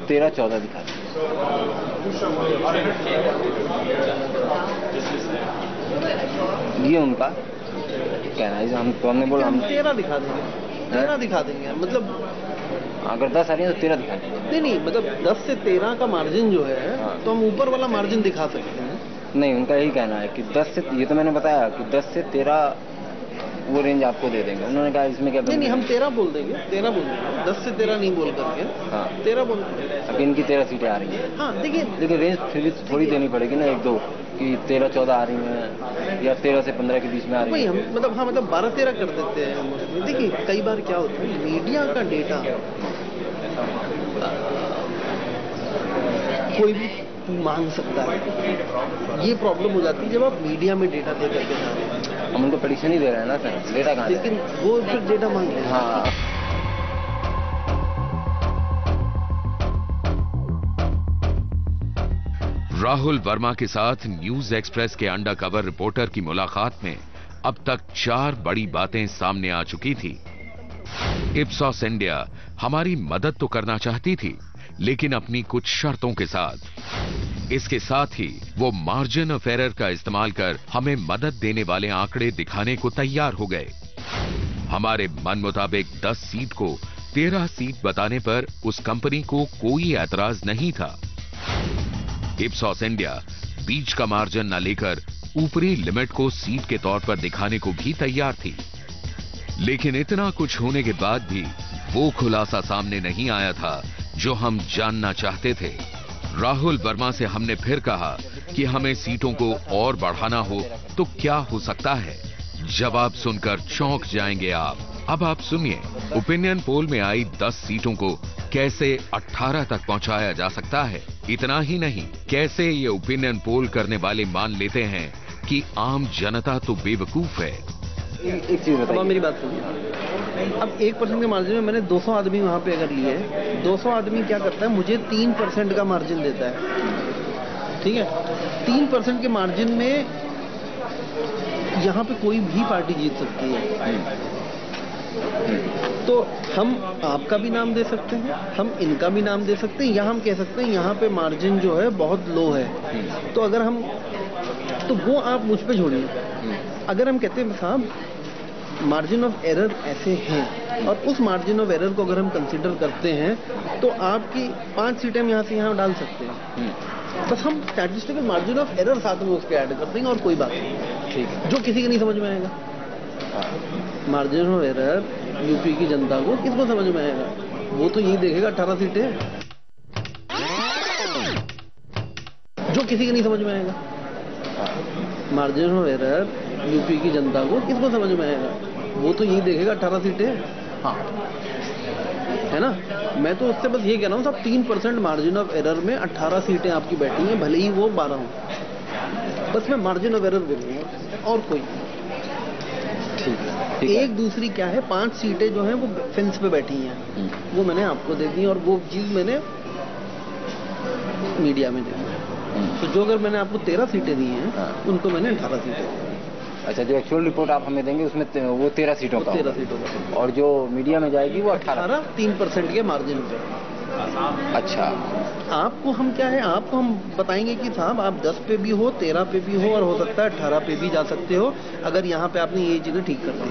13-14 दिखा दें। ये उनका कहना है। हमने बोला हम 13 दिखा देंगे, 13 दिखा देंगे। मतलब अगर 10 आ रही है तो 13 दिखा देंगे। नहीं मतलब 10 से 13 का मार्जिन जो है तो हम ऊपर वाला मार्जिन दिखा सकते हैं। नहीं उनका यही कहना है कि 10 से, ये तो मैंने बताया कि 10 से 13 वो रेंज आपको दे देंगे। उन्होंने कहा इसमें क्या नहीं हम 13 बोल देंगे, 13 बोल देंगे, 10 से 13 नहीं बोल करके। हाँ 13 बोल देंगे। अब इनकी 13 सीटें आ रही हैं। हाँ देखिए लेकिन रेंज फिर भी थोड़ी देनी पड़ेगी ना, 1-2 कि 13-14 आ रही हैं या 13 से 15 के बीच में आ रही है। हम मतलब 12-13 कर देते हैं। देखिए कई बार क्या होता है मीडिया का डेटा कोई भी मांग सकता है। ये प्रॉब्लम हो जाती है जब आप मीडिया में डेटा दे करके जा रहे हैं। हम उनको प्रेडिक्शन ही दे रहे हैं ना सर, डेटा कहाँ, लेकिन वो फिर डेटा मांग रहे हैं। हाँ राहुल वर्मा के साथ न्यूज एक्सप्रेस के अंडर कवर रिपोर्टर की मुलाकात में अब तक 4 बड़ी बातें सामने आ चुकी थी। इप्सॉस इंडिया हमारी मदद तो करना चाहती थी, लेकिन अपनी कुछ शर्तों के साथ। इसके साथ ही वो मार्जिन ऑफ एरर का इस्तेमाल कर हमें मदद देने वाले आंकड़े दिखाने को तैयार हो गए। हमारे मन मुताबिक 10 सीट को 13 सीट बताने पर उस कंपनी को कोई ऐतराज नहीं था। इप्सॉस इंडिया बीच का मार्जिन न लेकर ऊपरी लिमिट को सीट के तौर पर दिखाने को भी तैयार थी। लेकिन इतना कुछ होने के बाद भी वो खुलासा सामने नहीं आया था जो हम जानना चाहते थे। राहुल वर्मा से हमने फिर कहा कि हमें सीटों को और बढ़ाना हो तो क्या हो सकता है। जवाब सुनकर चौंक जाएंगे आप। अब आप सुनिए, ओपिनियन पोल में आई 10 सीटों को कैसे 18 तक पहुंचाया जा सकता है। इतना ही नहीं, कैसे ये ओपिनियन पोल करने वाले मान लेते हैं कि आम जनता तो बेवकूफ है। एक चीज बताइए, मेरी बात सुनिए। अब 1% के मार्जिन में मैंने 200 आदमी वहां पे अगर लिए, 200 आदमी क्या करता है, मुझे 3% का मार्जिन देता है। ठीक है, 3% के मार्जिन में यहाँ पे कोई भी पार्टी जीत सकती है। तो हम आपका भी नाम दे सकते हैं, हम इनका भी नाम दे सकते हैं, या हम कह सकते हैं यहाँ पे मार्जिन जो है बहुत लो है। तो अगर हम, तो वो आप मुझ पे छोड़िए। अगर हम कहते हैं साहब मार्जिन ऑफ एरर ऐसे हैं और उस मार्जिन ऑफ एरर को अगर हम कंसीडर करते हैं तो आपकी 5 सीटें हम यहाँ से यहाँ डाल सकते हैं। बस हम स्टैटिस्टिकल मार्जिन ऑफ एरर साथ में उसके ऐड कर देंगे और कोई बात नहीं। ठीक है, जो किसी के नहीं समझ में आएगा। मार्जिन ऑफ एरर यूपी की जनता को किसको समझ में आएगा? वो तो यही देखेगा 18 सीटें, जो किसी के नहीं समझ में आएगा। मार्जिन ऑफ एरर यूपी की जनता को किसको समझ में आएगा? वो तो यही देखेगा 18 सीटें। हाँ है ना। मैं तो उससे बस ये कह रहा हूँ साहब 3% मार्जिन ऑफ एरर में 18 सीटें आपकी बैठी हैं, भले ही वो 12 हो। बस मैं मार्जिन ऑफ एरर बोलूंगा और कोई। ठीक है। एक दूसरी क्या है, 5 सीटें जो हैं वो फेंस पे बैठी हैं, वो मैंने आपको दे दी और वो चीज मैंने मीडिया में दे दी। तो जो अगर मैंने आपको 13 सीटें दी हैं उनको मैंने 18 सीटें दी। अच्छा, जो एक्चुअल रिपोर्ट आप हमें देंगे उसमें वो 13 सीटों का 13 सीटों का, और जो मीडिया में जाएगी वो 18 3% के मार्जिन पे। अच्छा, आपको हम क्या है, आपको हम बताएंगे कि साहब आप 10 पे भी हो, 13 पे भी हो, और हो सकता है 18 पे भी जा सकते हो अगर यहाँ पे आपने ये चीजें ठीक कर दी।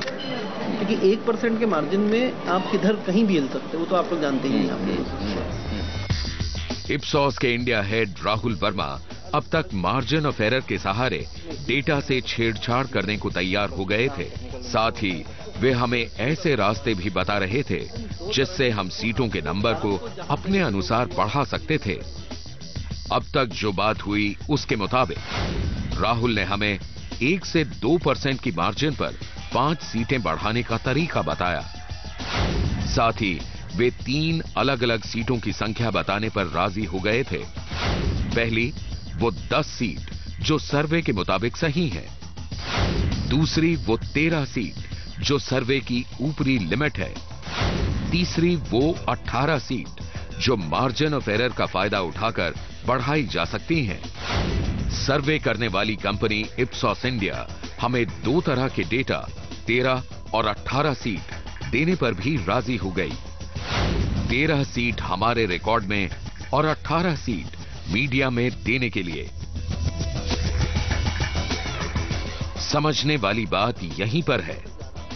क्योंकि 1% के मार्जिन में आप किधर कहीं भी हिल सकते हो, वो तो आप लोग जानते ही हैं। इप्सॉस के इंडिया हेड राहुल वर्मा अब तक मार्जिन ऑफ एरर के सहारे डेटा से छेड़छाड़ करने को तैयार हो गए थे। साथ ही वे हमें ऐसे रास्ते भी बता रहे थे जिससे हम सीटों के नंबर को अपने अनुसार बढ़ा सकते थे। अब तक जो बात हुई उसके मुताबिक राहुल ने हमें 1 से 2% की मार्जिन पर 5 सीटें बढ़ाने का तरीका बताया। साथ ही वे 3 अलग अलग सीटों की संख्या बताने पर राजी हो गए थे। पहली, वो 10 सीट जो सर्वे के मुताबिक सही है। दूसरी, वो 13 सीट जो सर्वे की ऊपरी लिमिट है। तीसरी, वो 18 सीट जो मार्जिन ऑफ एरर का फायदा उठाकर बढ़ाई जा सकती हैं। सर्वे करने वाली कंपनी इप्सॉस इंडिया हमें 2 तरह के डेटा 13 और 18 सीट देने पर भी राजी हो गई। 13 सीट हमारे रिकॉर्ड में और 18 सीट मीडिया में देने के लिए। समझने वाली बात यहीं पर है।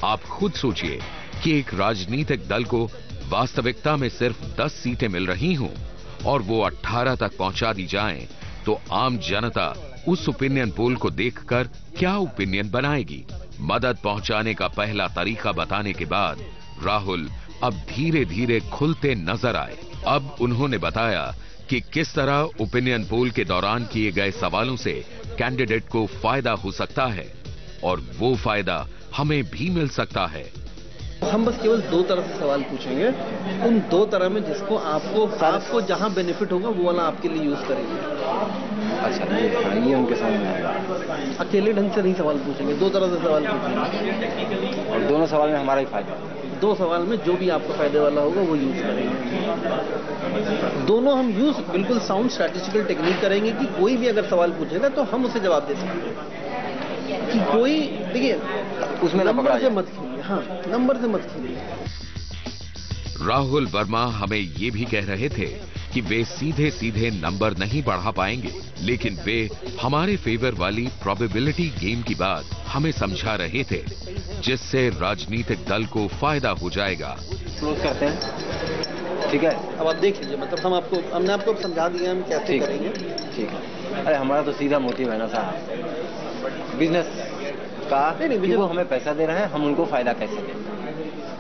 आप खुद सोचिए कि एक राजनीतिक दल को वास्तविकता में सिर्फ 10 सीटें मिल रही हों और वो 18 तक पहुंचा दी जाएं, तो आम जनता उस ओपिनियन पोल को देखकर क्या ओपिनियन बनाएगी? मदद पहुंचाने का पहला तरीका बताने के बाद राहुल अब धीरे धीरे खुलते नजर आए। अब उन्होंने बताया कि किस तरह ओपिनियन पोल के दौरान किए गए सवालों से कैंडिडेट को फायदा हो सकता है और वो फायदा हमें भी मिल सकता है। हम बस केवल 2 तरह से सवाल पूछेंगे। उन 2 तरह में जिसको आपको जहां बेनिफिट होगा वो वाला आपके लिए यूज करेंगे। अच्छा, ये उनके समझ में आएगा। अकेले ढंग से नहीं सवाल पूछेंगे, 2 तरह से सवाल पूछेंगे और दोनों सवाल में हमारा ही फायदा। 2 सवाल में जो भी आपको फायदे वाला होगा वो यूज करेंगे। दोनों हम यूज बिल्कुल साउंड स्ट्रैटेजिकल टेक्निक करेंगे कि कोई भी अगर सवाल पूछेगा तो हम उसे जवाब दे सकते हैं। कि कोई देखिए उसमें नंबर से मत खेलिए। हाँ, नंबर से मत खेलिए। राहुल वर्मा हमें ये भी कह रहे थे कि वे सीधे सीधे नंबर नहीं बढ़ा पाएंगे, लेकिन वे हमारे फेवर वाली प्रोबेबिलिटी गेम की बात हमें समझा रहे थे, जिससे राजनीतिक दल को फायदा हो जाएगा। क्लोज करते हैं, ठीक है? अब आप देख लीजिए, मतलब हमने आपको समझा दिया हम कैसे करेंगे। ठीक है। अरे हमारा तो सीधा मोटिव है ना साहब, बिजनेस का। नहीं, वो हमें पैसा दे रहे हैं, हम उनको फायदा कैसे दें?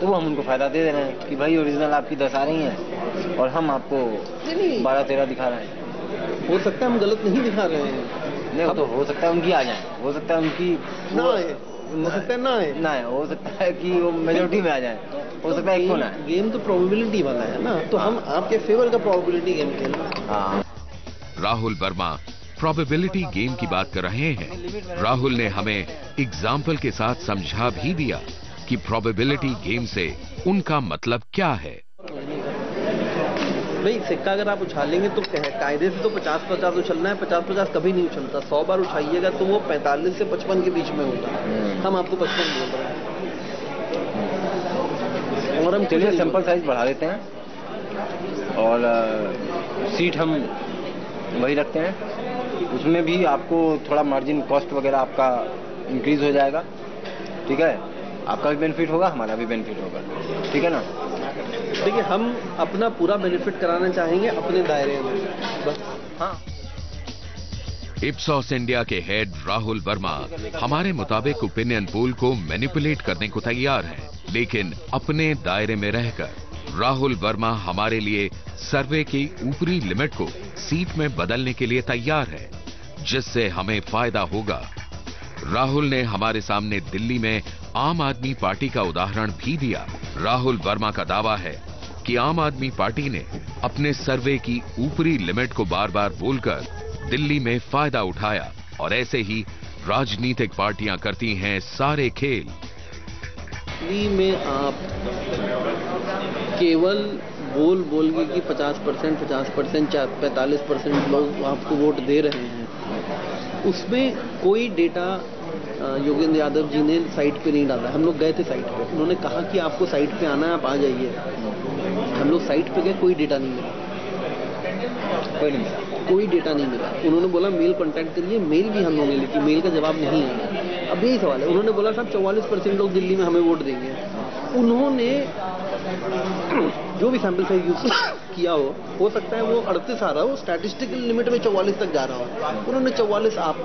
तो वो हम उनको फायदा दे रहे हैं कि भाई ओरिजिनल आपकी 10 आ रही हैं और हम आपको 12-13 दिखा रहे हैं। हो सकता है हम गलत नहीं दिखा रहे हैं। नहीं, तो हो सकता है उनकी आ जाए, हो सकता है उनकी ना आए, हो सकता है ना आए, हो सकता है कि वो मेजोरिटी में आ जाए, हो सकता है एक को ना आए। गेम तो प्रोबेबिलिटी वाला है ना, तो हम आपके फेवर का प्रोबेबिलिटी गेम खेल रहे हैं। राहुल वर्मा प्रोबेबिलिटी गेम की बात कर रहे हैं। राहुल ने हमें एग्जाम्पल के साथ समझा भी दिया कि प्रोबेबिलिटी गेम से उनका मतलब क्या है। भाई सिक्का अगर आप उछालेंगे तो कायदे से तो 50-50 उछलना है, 50-50 कभी नहीं उछलता। 100 बार उछाइएगा तो वो 45 से 55 के बीच में होता है। हम आपको 55 बोल रहे हैं। और हम चलिए सैंपल साइज बढ़ा देते हैं और सीट हम वही रखते हैं। उसमें भी आपको थोड़ा मार्जिन कॉस्ट वगैरह आपका इंक्रीज हो जाएगा, ठीक है? आपका भी बेनिफिट होगा, हमारा भी बेनिफिट होगा, ठीक है ना? देखिए हम अपना पूरा बेनिफिट कराना चाहेंगे अपने दायरे में बस। हाँ। इप्सॉस इंडिया के हेड राहुल वर्मा हमारे मुताबिक ओपिनियन पोल को मैनिपुलेट करने को तैयार हैं, लेकिन अपने दायरे में रहकर। राहुल वर्मा हमारे लिए सर्वे की ऊपरी लिमिट को सीट में बदलने के लिए तैयार है, जिससे हमें फायदा होगा। राहुल ने हमारे सामने दिल्ली में आम आदमी पार्टी का उदाहरण भी दिया। राहुल वर्मा का दावा है कि आम आदमी पार्टी ने अपने सर्वे की ऊपरी लिमिट को बार बार बोलकर दिल्ली में फायदा उठाया और ऐसे ही राजनीतिक पार्टियां करती हैं सारे खेल। दिल्ली में आप केवल बोल के कि 50%, 45% लोग आपको वोट दे रहे हैं, उसमें कोई डेटा योगेंद्र यादव जी ने साइट पे नहीं डाला। हम लोग गए थे साइट पे, उन्होंने कहा कि आपको साइट पे आना है, आप आ जाइए। हम लोग साइट पे गए, कोई डेटा नहीं मिला, कोई डेटा नहीं मिला। उन्होंने बोला मेल कांटेक्ट करिए, मेल भी हम लोगों ने लिखी, मेल का जवाब नहीं आया। अब यही सवाल है, उन्होंने बोला साहब 44% लोग दिल्ली में हमें वोट देंगे। उन्होंने जो भी सैंपल साइज यूज किया हो सकता है वो 38 आ रहा हो, स्टैटिस्टिकल लिमिट में 44 तक जा रहा हो। उन्होंने 44 आप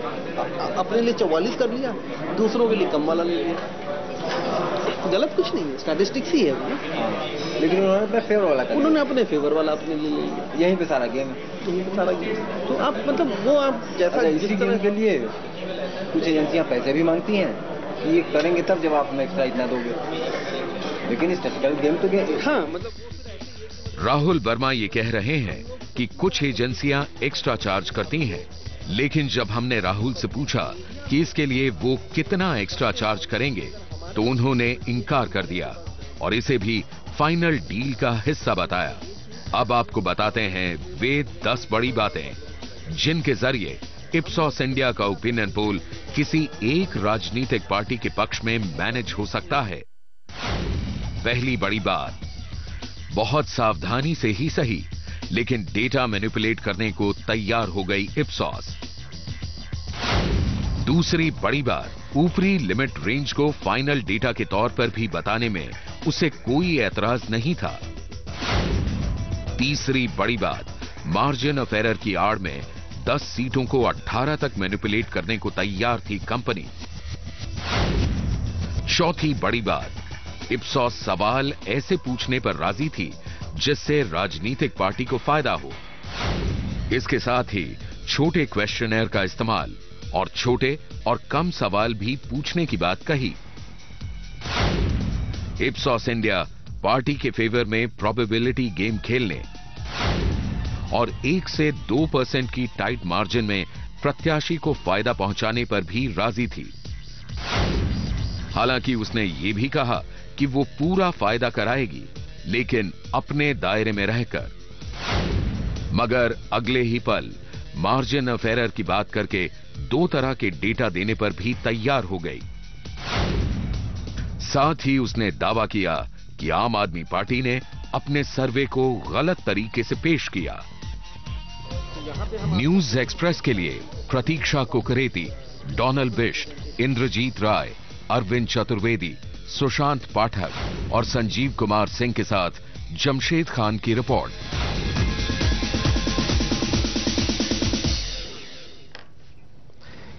अपने लिए 44 कर लिया, दूसरों के लिए कम वाला ले लिया। गलत कुछ नहीं है, स्टैटिस्टिक्स ही है वो। लेकिन उन्होंने अपने फेवर वाला कर, उन्होंने अपने फेवर वाला अपने लिए ले लिया। यहीं पे सारा गेम है, यहीं पे सारा गेम। तो आप मतलब वो आप जैसा इसी गेम के लिए कुछ एजेंसियां पैसे भी मांगती हैं कि ये करेंगे तब जब आप हमें एक्स्ट्रा इतना दोगे, लेकिन स्टैटिस्टिकल गेम तो गेम। हाँ मतलब राहुल वर्मा ये कह रहे हैं कि कुछ एजेंसियां एक्स्ट्रा चार्ज करती हैं, लेकिन जब हमने राहुल से पूछा कि इसके लिए वो कितना एक्स्ट्रा चार्ज करेंगे तो उन्होंने इनकार कर दिया और इसे भी फाइनल डील का हिस्सा बताया। अब आपको बताते हैं वे 10 बड़ी बातें जिनके जरिए इप्सॉस इंडिया का ओपिनियन पोल किसी एक राजनीतिक पार्टी के पक्ष में मैनेज हो सकता है। पहली बड़ी बात, बहुत सावधानी से ही सही लेकिन डेटा मैनिपुलेट करने को तैयार हो गई इप्सॉस। दूसरी बड़ी बात, ऊपरी लिमिट रेंज को फाइनल डेटा के तौर पर भी बताने में उसे कोई एतराज नहीं था। तीसरी बड़ी बात, मार्जिन ऑफ एरर की आड़ में 10 सीटों को 18 तक मैनिपुलेट करने को तैयार थी कंपनी। चौथी बड़ी बात, इप्सॉस सवाल ऐसे पूछने पर राजी थी जिससे राजनीतिक पार्टी को फायदा हो। इसके साथ ही छोटे क्वेश्चनर का इस्तेमाल और छोटे और कम सवाल भी पूछने की बात कही। इप्सॉस इंडिया पार्टी के फेवर में प्रोबेबिलिटी गेम खेलने और 1 से 2% की टाइट मार्जिन में प्रत्याशी को फायदा पहुंचाने पर भी राजी थी। हालांकि उसने ये भी कहा कि वो पूरा फायदा कराएगी लेकिन अपने दायरे में रहकर। मगर अगले ही पल मार्जिन ऑफ एरर की बात करके 2 तरह के डेटा देने पर भी तैयार हो गई। साथ ही उसने दावा किया कि आम आदमी पार्टी ने अपने सर्वे को गलत तरीके से पेश किया। न्यूज एक्सप्रेस के लिए प्रतीक्षा कुकरेती, डोनल बिष्ट, इंद्रजीत राय, अरविंद चतुर्वेदी, सुशांत पाठक और संजीव कुमार सिंह के साथ जमशेद खान की रिपोर्ट।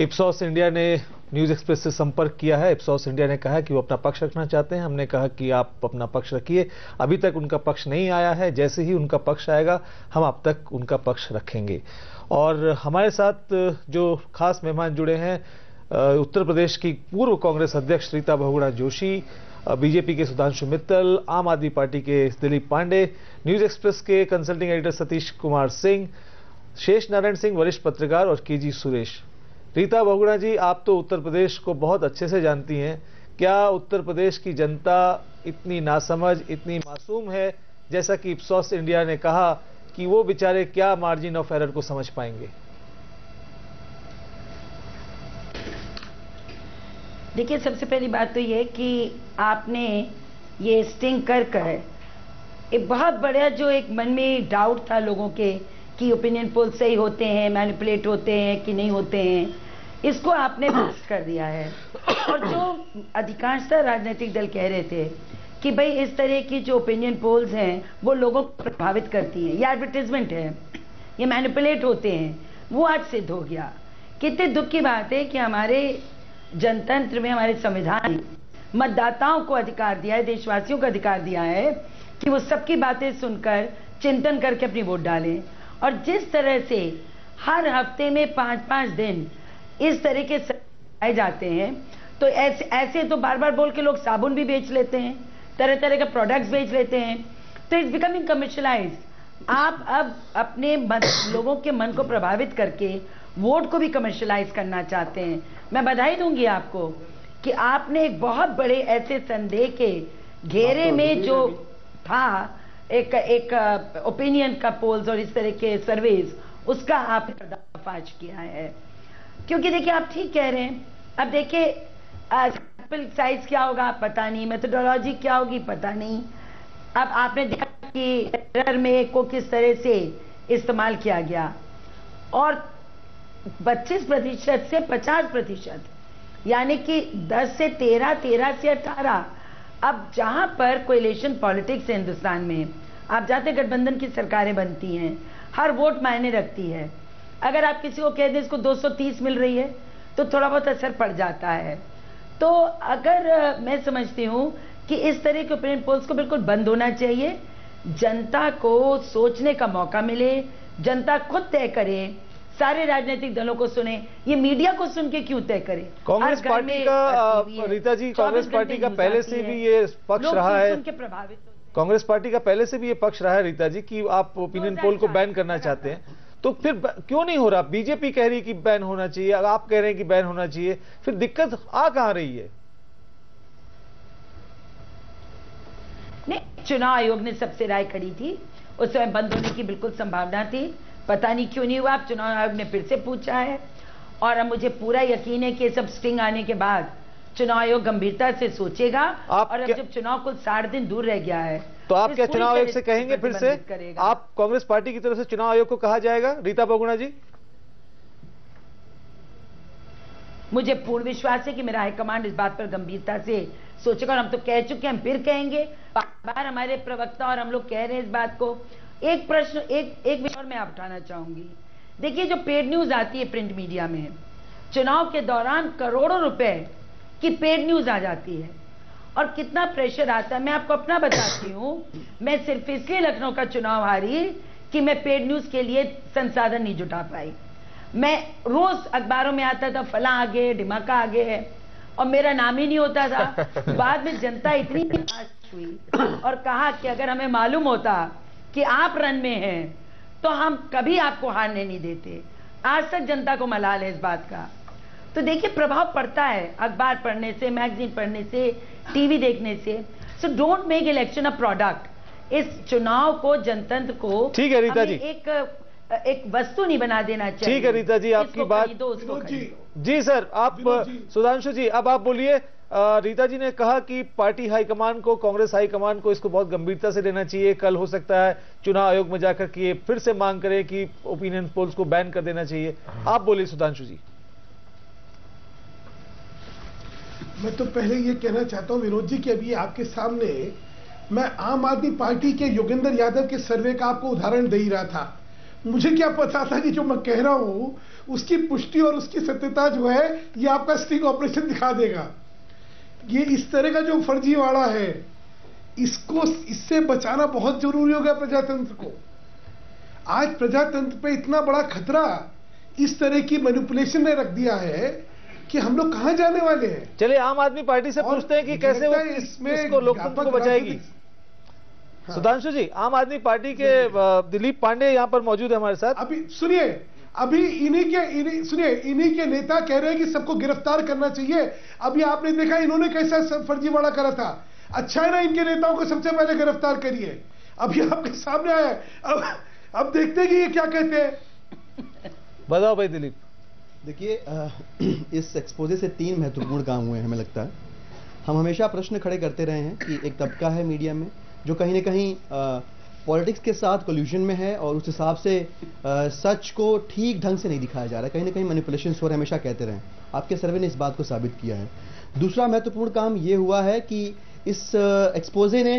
इप्सॉस इंडिया ने न्यूज एक्सप्रेस से संपर्क किया है। इप्सॉस इंडिया ने कहा कि वो अपना पक्ष रखना चाहते हैं। हमने कहा कि आप अपना पक्ष रखिए, अभी तक उनका पक्ष नहीं आया है, जैसे ही उनका पक्ष आएगा हम अब तक उनका पक्ष रखेंगे। और हमारे साथ जो खास मेहमान जुड़े हैं, उत्तर प्रदेश की पूर्व कांग्रेस अध्यक्ष रीता बहुगुणा जोशी, बीजेपी के सुधांशु मित्तल, आम आदमी पार्टी के दिलीप पांडे, न्यूज एक्सप्रेस के कंसल्टिंग एडिटर सतीश कुमार सिंह, शेष नारायण सिंह वरिष्ठ पत्रकार और केजी सुरेश। रीता बहुगुणा जी, आप तो उत्तर प्रदेश को बहुत अच्छे से जानती हैं। क्या उत्तर प्रदेश की जनता इतनी नासमझ, इतनी मासूम है जैसा कि इप्सॉस इंडिया ने कहा कि वो बेचारे क्या मार्जिन ऑफ एरर को समझ पाएंगे? देखिए, सबसे पहली बात तो ये कि आपने ये स्टिंग कर एक बहुत बड़ा जो एक मन में डाउट था लोगों के कि ओपिनियन पोल सही होते हैं, मैनिपुलेट होते हैं कि नहीं होते हैं, इसको आपने फिक्स कर दिया है। और जो अधिकांशतः राजनीतिक दल कह रहे थे कि भाई इस तरह की जो ओपिनियन पोल्स हैं वो लोगों को प्रभावित करती हैं, ये एडवर्टाइजमेंट है, ये मैनिपुलेट होते हैं, वो आज सिद्ध हो गया। कितने दुख की बात है कि हमारे जनतंत्र में, हमारे संविधान ने मतदाताओं को अधिकार दिया है, देशवासियों को अधिकार दिया है कि वो सबकी बातें सुनकर चिंतन करके अपनी वोट डालें। और जिस तरह से हर हफ्ते में 5-5 दिन इस तरह के आए जाते हैं, तो ऐसे तो बार बार बोल के लोग साबुन भी बेच लेते हैं, तरह तरह के प्रोडक्ट्स बेच लेते हैं, तो इट्स बिकमिंग कमर्शियलाइज्ड। आप अब अपने लोगों के मन को प्रभावित करके वोट को भी कमर्शियलाइज करना चाहते हैं। मैं बधाई दूंगी आपको कि आपने एक बहुत बड़े ऐसे संदेह के घेरे में जो था एक ओपिनियन का पोल्स और इस तरह के सर्वेज, उसका आपने पर्दाफाश किया है। क्योंकि देखिए, आप ठीक कह रहे हैं अब देखिए सैंपल साइज क्या होगा पता नहीं, मेथोडोलॉजी क्या होगी पता नहीं। अब आपने देखा कि एरर में को किस तरह से इस्तेमाल किया गया, और 25% से 50%, यानी कि 10 से 13, 13 से 18। अब जहां पर कोएलिशन पॉलिटिक्स है हिंदुस्तान में, आप जाते गठबंधन की सरकारें बनती हैं, हर वोट मायने रखती है। अगर आप किसी को कह दें इसको 230 मिल रही है तो थोड़ा बहुत असर पड़ जाता है। तो अगर मैं समझती हूं कि इस तरह के ओपिनियन पोल्स को बिल्कुल बंद होना चाहिए, जनता को सोचने का मौका मिले, जनता खुद तय करे, सारे राजनीतिक दलों को सुने, ये मीडिया को सुन के क्यों तय करे। कांग्रेस पार्टी का रीता जी, कांग्रेस पार्टी का पहले से भी ये पक्ष रहा है, कांग्रेस पार्टी का पहले से भी ये पक्ष रहा है रीता जी कि आप ओपिनियन पोल को बैन करना चाहते हैं, तो फिर क्यों नहीं हो रहा? बीजेपी कह रही है कि बैन होना चाहिए, आप कह रहे हैं कि बैन होना चाहिए, फिर दिक्कत आ कहां रही है? नहीं, चुनाव आयोग ने सबसे राय करी थी, उस समय बंद होने की बिल्कुल संभावना थी, पता नहीं क्यों नहीं हुआ। अब चुनाव आयोग ने फिर से पूछा है, और अब मुझे पूरा यकीन है कि सब स्टिंग आने के बाद चुनाव आयोग गंभीरता से सोचेगा। और अब जब चुनाव कुल 60 दिन दूर रह गया है, तो आप क्या चुनाव आयोग से कहेंगे फिर से? आप कांग्रेस पार्टी की तरफ से चुनाव आयोग को कहा जाएगा? रीता बहुगुणा जी, मुझे पूर्ण विश्वास है कि मेरा हाईकमांड इस बात पर गंभीरता से सोचेगा, और हम तो कह चुके हैं, हम फिर कहेंगे, बार हमारे प्रवक्ता और हम लोग कह रहे हैं इस बात को। एक प्रश्न, एक विषय और मैं आप उठाना चाहूंगी। देखिए, जो पेड न्यूज आती है प्रिंट मीडिया में, चुनाव के दौरान करोड़ों रुपए की पेड न्यूज आ जाती है, और कितना प्रेशर आता है। मैं आपको अपना बताती हूं, मैं सिर्फ इसलिए लखनऊ का चुनाव हारी कि मैं पेड न्यूज के लिए संसाधन नहीं जुटा पाई। मैं रोज अखबारों में आता था फला आगे, ढिमाका आगे है, और मेरा नाम ही नहीं होता था। बाद में जनता इतनी निराश हुई और कहा कि अगर हमें मालूम होता कि आप रन में हैं तो हम कभी आपको हारने नहीं देते। आज तक जनता को मलाल है इस बात का। तो देखिए, प्रभाव पड़ता है अखबार पढ़ने से, मैगजीन पढ़ने से, टीवी देखने से। So don't make election a product. इस चुनाव को, जनतंत्र को, ठीक है रीता जी, एक वस्तु नहीं बना देना चाहिए। ठीक है रीता जी, आपकी बात जी सर। आप सुधांशु जी, अब आप बोलिए। रीता जी ने कहा कि पार्टी हाईकमान को, कांग्रेस हाईकमान को इसको बहुत गंभीरता से लेना चाहिए। कल हो सकता है चुनाव आयोग में जाकर के फिर से मांग करे कि ओपिनियन पोल्स को बैन कर देना चाहिए। आप बोलिए सुधांशु जी। मैं तो पहले ये कहना चाहता हूं विनोद जी कि अभी आपके सामने मैं आम आदमी पार्टी के योगेंद्र यादव के सर्वे का आपको उदाहरण दे ही रहा था। मुझे क्या पता था कि जो मैं कह रहा हूं उसकी पुष्टि और उसकी सत्यता जो है ये आपका स्टिंग ऑपरेशन दिखा देगा। ये इस तरह का जो फर्जीवाड़ा है, इससे बचाना बहुत जरूरी हो गया प्रजातंत्र को। आज प्रजातंत्र पे इतना बड़ा खतरा इस तरह की मैनिपुलेशन ने रख दिया है कि हम लोग कहां जाने वाले हैं। चलिए, आम आदमी पार्टी से पूछते हैं कि कैसे वो इसको लोकतंत्र को बचाएगी। हाँ। सुधांशु जी, आम आदमी पार्टी के दिलीप पांडे यहाँ पर मौजूद है हमारे साथ। अभी सुनिए, अभी इन्हीं के नेता कह रहे हैं कि सबको गिरफ्तार करना चाहिए। अभी आपने देखा इन्होंने कैसा फर्जीवाड़ा करा था। अच्छा है ना, इनके नेताओं को सबसे पहले गिरफ्तार करिए। अभी आपके सामने आया, अब देखते हैं कि ये क्या कहते हैं। बताओ भाई दिलीप। देखिए, इस एक्सपोजे से 3 महत्वपूर्ण काम हुए हैं। हमें लगता है हम हमेशा प्रश्न खड़े करते रहे हैं कि एक तबका है मीडिया में जो कहीं ना कहीं पॉलिटिक्स के साथ कोल्यूशन में है, और उस हिसाब से सच को ठीक ढंग से नहीं दिखाया जा रहा है, कहीं ना कहीं मैनिपुलेशन हो रहे, हमेशा कहते रहे। आपके सर्वे ने इस बात को साबित किया है। दूसरा महत्वपूर्ण काम ये हुआ है कि इस एक्सपोजे ने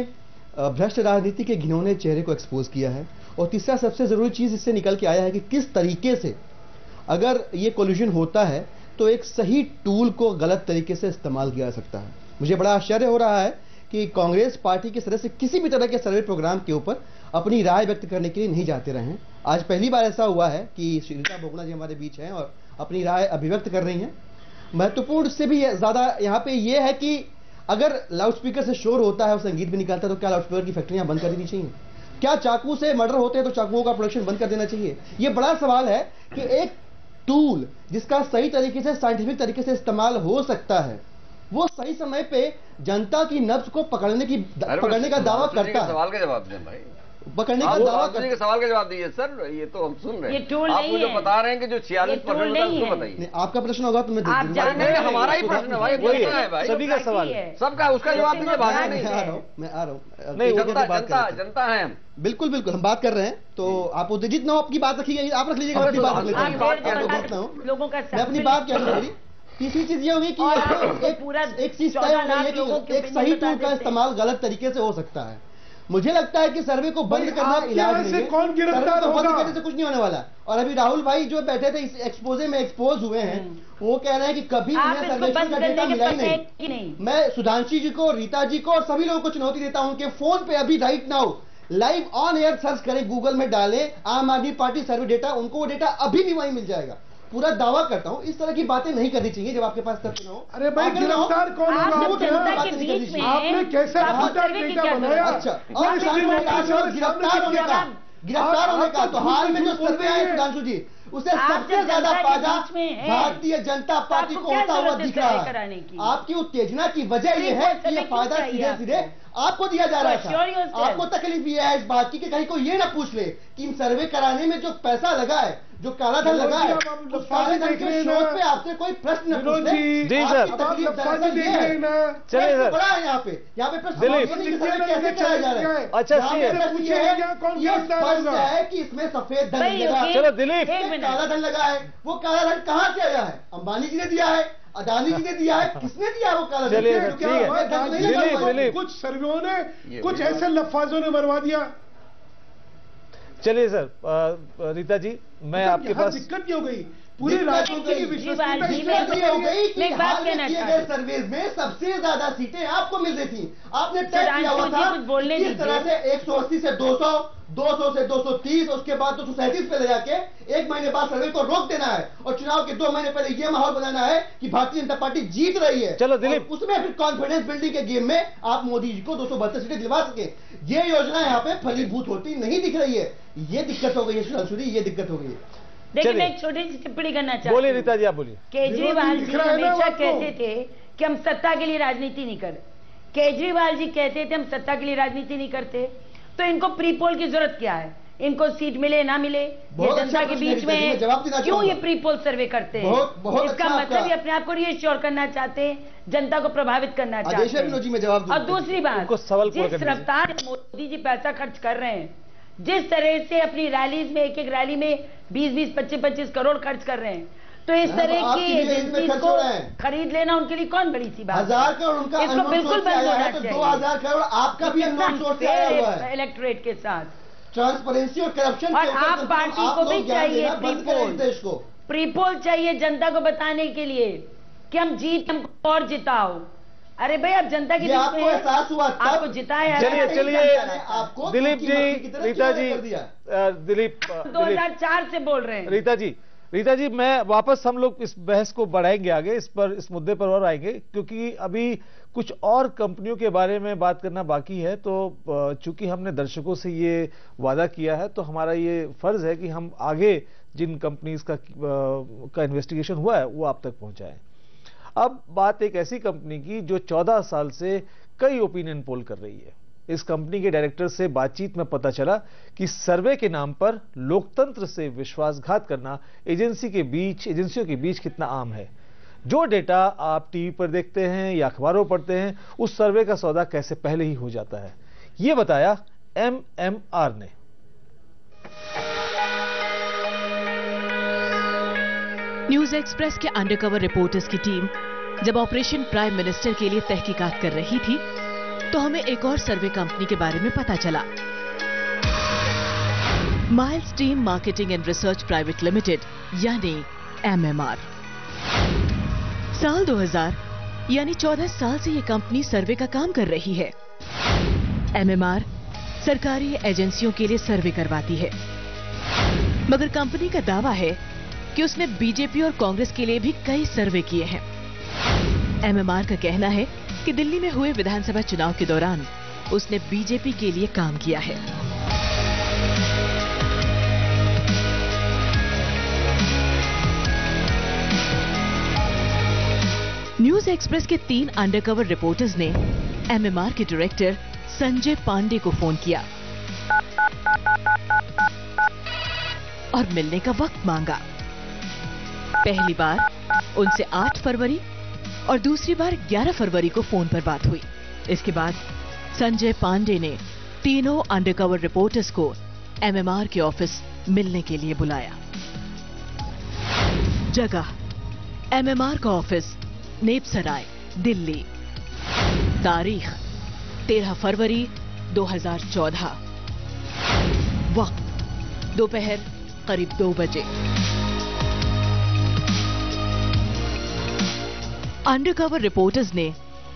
भ्रष्ट राजनीति के घिनौने चेहरे को एक्सपोज किया है। और तीसरा सबसे जरूरी चीज इससे निकल के आया है कि किस तरीके से अगर ये कोल्यूशन होता है तो एक सही टूल को गलत तरीके से इस्तेमाल किया जा सकता है। मुझे बड़ा आश्चर्य हो रहा है कि कांग्रेस पार्टी के सदस्य किसी भी तरह के सर्वे प्रोग्राम के ऊपर अपनी राय व्यक्त करने के लिए नहीं जाते रहे हैं। आज पहली बार ऐसा हुआ है कि रीता बहुगुणा जी हमारे बीच हैं और अपनी राय अभिव्यक्त कर रही हैं। महत्वपूर्ण से भी ज्यादा यहाँ पे ये है कि अगर लाउडस्पीकर से शोर होता है और संगीत भी निकलता है तो क्या लाउडस्पीकर की फैक्ट्रियां बंद कर देनी चाहिए? क्या चाकू से मर्डर होते हैं तो चाकुओं का प्रोडक्शन बंद कर देना चाहिए? ये बड़ा सवाल है कि एक टूल जिसका सही तरीके से, साइंटिफिक तरीके से इस्तेमाल हो सकता है, वो सही समय पे जनता की नब्ज को पकड़ने का दावा करता है। सवाल का जवाब दें भाई। पकड़ने का दावा करते के सवाल का जवाब दीजिए सर, ये तो हम सुन रहे हैं। ये टूल आप नहीं मुझे है। बता रहे हैं कि जो 46% उसको बताइए। आपका प्रश्न होगा तो मैं आप जानते हैं हमारा ही प्रश्न है भाई, वही है भाई, सभी का सवाल है सबका, उसका जवाब दीजिए, भाषा नहीं। मैं आ रहा हूँ नहीं, जनता है हम। बिल्कुल बिल्कुल हम बात कर रहे हैं, तो आप उत्तेजित ना हो, आपकी बात रखिएगा, आप रख लीजिएगा, अपनी बात रख लेते हैं। लोगों का मैं अपनी बात क्या करूँ, तीसरी चीज ये होगी कि एक चीज तय हो गई है कि एक सही टूल का इस्तेमाल गलत तरीके से हो सकता है। मुझे लगता है कि सर्वे को बंद करना इलाज नहीं है, कौन गिरफ्तार होगा? बंद करने से कुछ नहीं होने वाला। और अभी राहुल भाई जो बैठे थे इस एक्सपोजे में एक्सपोज हुए हैं, वो कह रहे हैं कि कभी उन्हें सर्वेक्षण का डेटा मिला ही नहीं। मैं सुधांशु जी को, रीता जी को और सभी लोगों को चुनौती देता हूं, उनके फोन पे अभी right now live on air search करें, गूगल में डालें आम आदमी पार्टी सर्वे डेटा, उनको वो डेटा अभी भी वहीं मिल जाएगा। पूरा दावा करता हूं, इस तरह की बातें नहीं करनी चाहिए जब आपके पास तथ्य न हो। अरे भाई गिरफ्तार कौन होगा? आपने कैसे डेटा बनाया? अच्छा, और गिरफ्तार होने का तो हाल में जो सर्वे है सुधांशु जी, उसे सबसे ज्यादा फायदा भारतीय जनता पार्टी को होता हुआ दिख रहा है। आपकी उत्तेजना की वजह यह है कि ये फायदा सीधे सीधे आपको दिया जा रहा था। आपको तकलीफ ये है इस बात की कि कहीं को ये ना पूछ ले कि इन सर्वे कराने में जो पैसा लगा है, जो काला धन लगा है, उस काले धन के स्रोत पे आपसे कोई प्रश्न न पूछ ले। जी सर, तकलीफ दरअसल ये है। चलिए सर, बड़ा है यहाँ पे प्रश्न कैसे कराया जा रहा है। अच्छा ये स्पष्ट है कि इसमें सफेद धन लगा। चलो दिलीप, काला धन लगा है, वो काला धन कहाँ से आया है? अंबानी जी ने दिया है, अदानी जी ने दिया है, किसने दिया वो काला धन? दिलीप, कुछ सर्वेओं ने, कुछ ऐसे लफ्फाजों ने मरवा दिया। चलिए सर, रीता जी मैं आपके पास दिक्कत क्या हो गई? पूरी राजनीति की विश्वसनीयता हो गई कि हाल में किए गए सर्वेज में सबसे ज्यादा सीटें आपको मिल रही थी। आपने तय किया हुआ था किस तरह से 180 से 200, 200 से 230, उसके बाद 237 पे ले जाके एक महीने बाद सर्वे को रोक देना है और चुनाव के 2 महीने पहले यह माहौल बनाना है कि भारतीय जनता पार्टी जीत रही है। चलो दिलीप, उसमें फिर कॉन्फिडेंस बिल्डिंग के गेम में आप मोदी जी को 272 सीटें दिलवा सके। ये योजना यहाँ पे फलीभूत होती नहीं दिख रही है। ये दिक्कत हो गई है सुधांशु जी, ये दिक्कत हो गई है। देखिए मैं एक छोटी सी टिप्पणी करना चाहती हूँ। बोलिए रीता जी, आप बोलिए। केजरीवाल जी हमेशा कहते थे कि हम सत्ता के लिए राजनीति नहीं करते। केजरीवाल जी कहते थे हम सत्ता के लिए राजनीति नहीं करते, तो इनको प्री पोल की जरूरत क्या है? इनको सीट मिले ना मिले, ये जनता के बीच में है, क्यों ये प्री पोल सर्वे करते हैं? इसका मतलब ये अपने आप को रीअश्योर करना चाहते हैं, जनता को प्रभावित करना चाहते हैं। और दूसरी बात, जिस रफ्तार मोदी जी पैसा खर्च कर रहे हैं, जिस तरह से अपनी रैलीज में एक रैली में 20-20, 25-25 करोड़ खर्च कर रहे हैं, तो इस तरह की एजेंसी को खरीद लेना उनके लिए कौन बड़ी सी बात? 1000 करोड़ उनका इसको बिल्कुल बंद होना चाहिए। 2000 करोड़ आपका भी इलेक्टोरेट के साथ ट्रांसपेरेंसी और करप्शन और आप पार्टी को भी चाहिए प्री पोल चाहिए जनता को बताने के लिए कि हम जीत, हमको और जिताओ। अरे भाई आप जनता की आपको एहसास हुआ, आपको जिताया। चलिए आपको दिलीप जी, रीता जी, दिलीप 2004 से बोल रहे हैं। रीता जी मैं वापस, हम लोग इस बहस को बढ़ाएंगे आगे, इस मुद्दे पर और आएंगे, क्योंकि अभी कुछ और कंपनियों के बारे में बात करना बाकी है। तो चूंकि हमने दर्शकों से ये वादा किया है, तो हमारा ये फर्ज है कि हम आगे जिन कंपनीज का इन्वेस्टिगेशन हुआ है वो आप तक पहुंचाएं। अब बात एक ऐसी कंपनी की जो 14 साल से कई ओपिनियन पोल कर रही है। इस कंपनी के डायरेक्टर से बातचीत में पता चला कि सर्वे के नाम पर लोकतंत्र से विश्वासघात करना एजेंसियों के बीच कितना आम है। जो डेटा आप टीवी पर देखते हैं या अखबारों पढ़ते हैं, उस सर्वे का सौदा कैसे पहले ही हो जाता है, ये बताया MMR ने। न्यूज एक्सप्रेस के अंडरकवर रिपोर्टर्स की टीम जब ऑपरेशन प्राइम मिनिस्टर के लिए तहकीकात कर रही थी, तो हमें एक और सर्वे कंपनी के बारे में पता चला। Milestream Marketing and Research Private Limited यानी MMR। साल 2000 यानी 14 साल से ये कंपनी सर्वे का काम कर रही है। MMR सरकारी एजेंसियों के लिए सर्वे करवाती है, मगर कंपनी का दावा है कि उसने बीजेपी और कांग्रेस के लिए भी कई सर्वे किए हैं। MMR का कहना है कि दिल्ली में हुए विधानसभा चुनाव के दौरान उसने बीजेपी के लिए काम किया है। न्यूज एक्सप्रेस के 3 अंडरकवर रिपोर्टर्स ने MMR के डायरेक्टर संजय पांडे को फोन किया। और मिलने का वक्त मांगा। पहली बार उनसे 8 फरवरी और दूसरी बार 11 फरवरी को फोन पर बात हुई। इसके बाद संजय पांडे ने तीनों अंडरकवर रिपोर्टर्स को एमएमआर के ऑफिस मिलने के लिए बुलाया। जगह एमएमआर का ऑफिस नेपसराय, दिल्ली। तारीख 13 फरवरी 2014। वक्त दोपहर करीब 2 बजे। अंडरकवर रिपोर्टर्स ने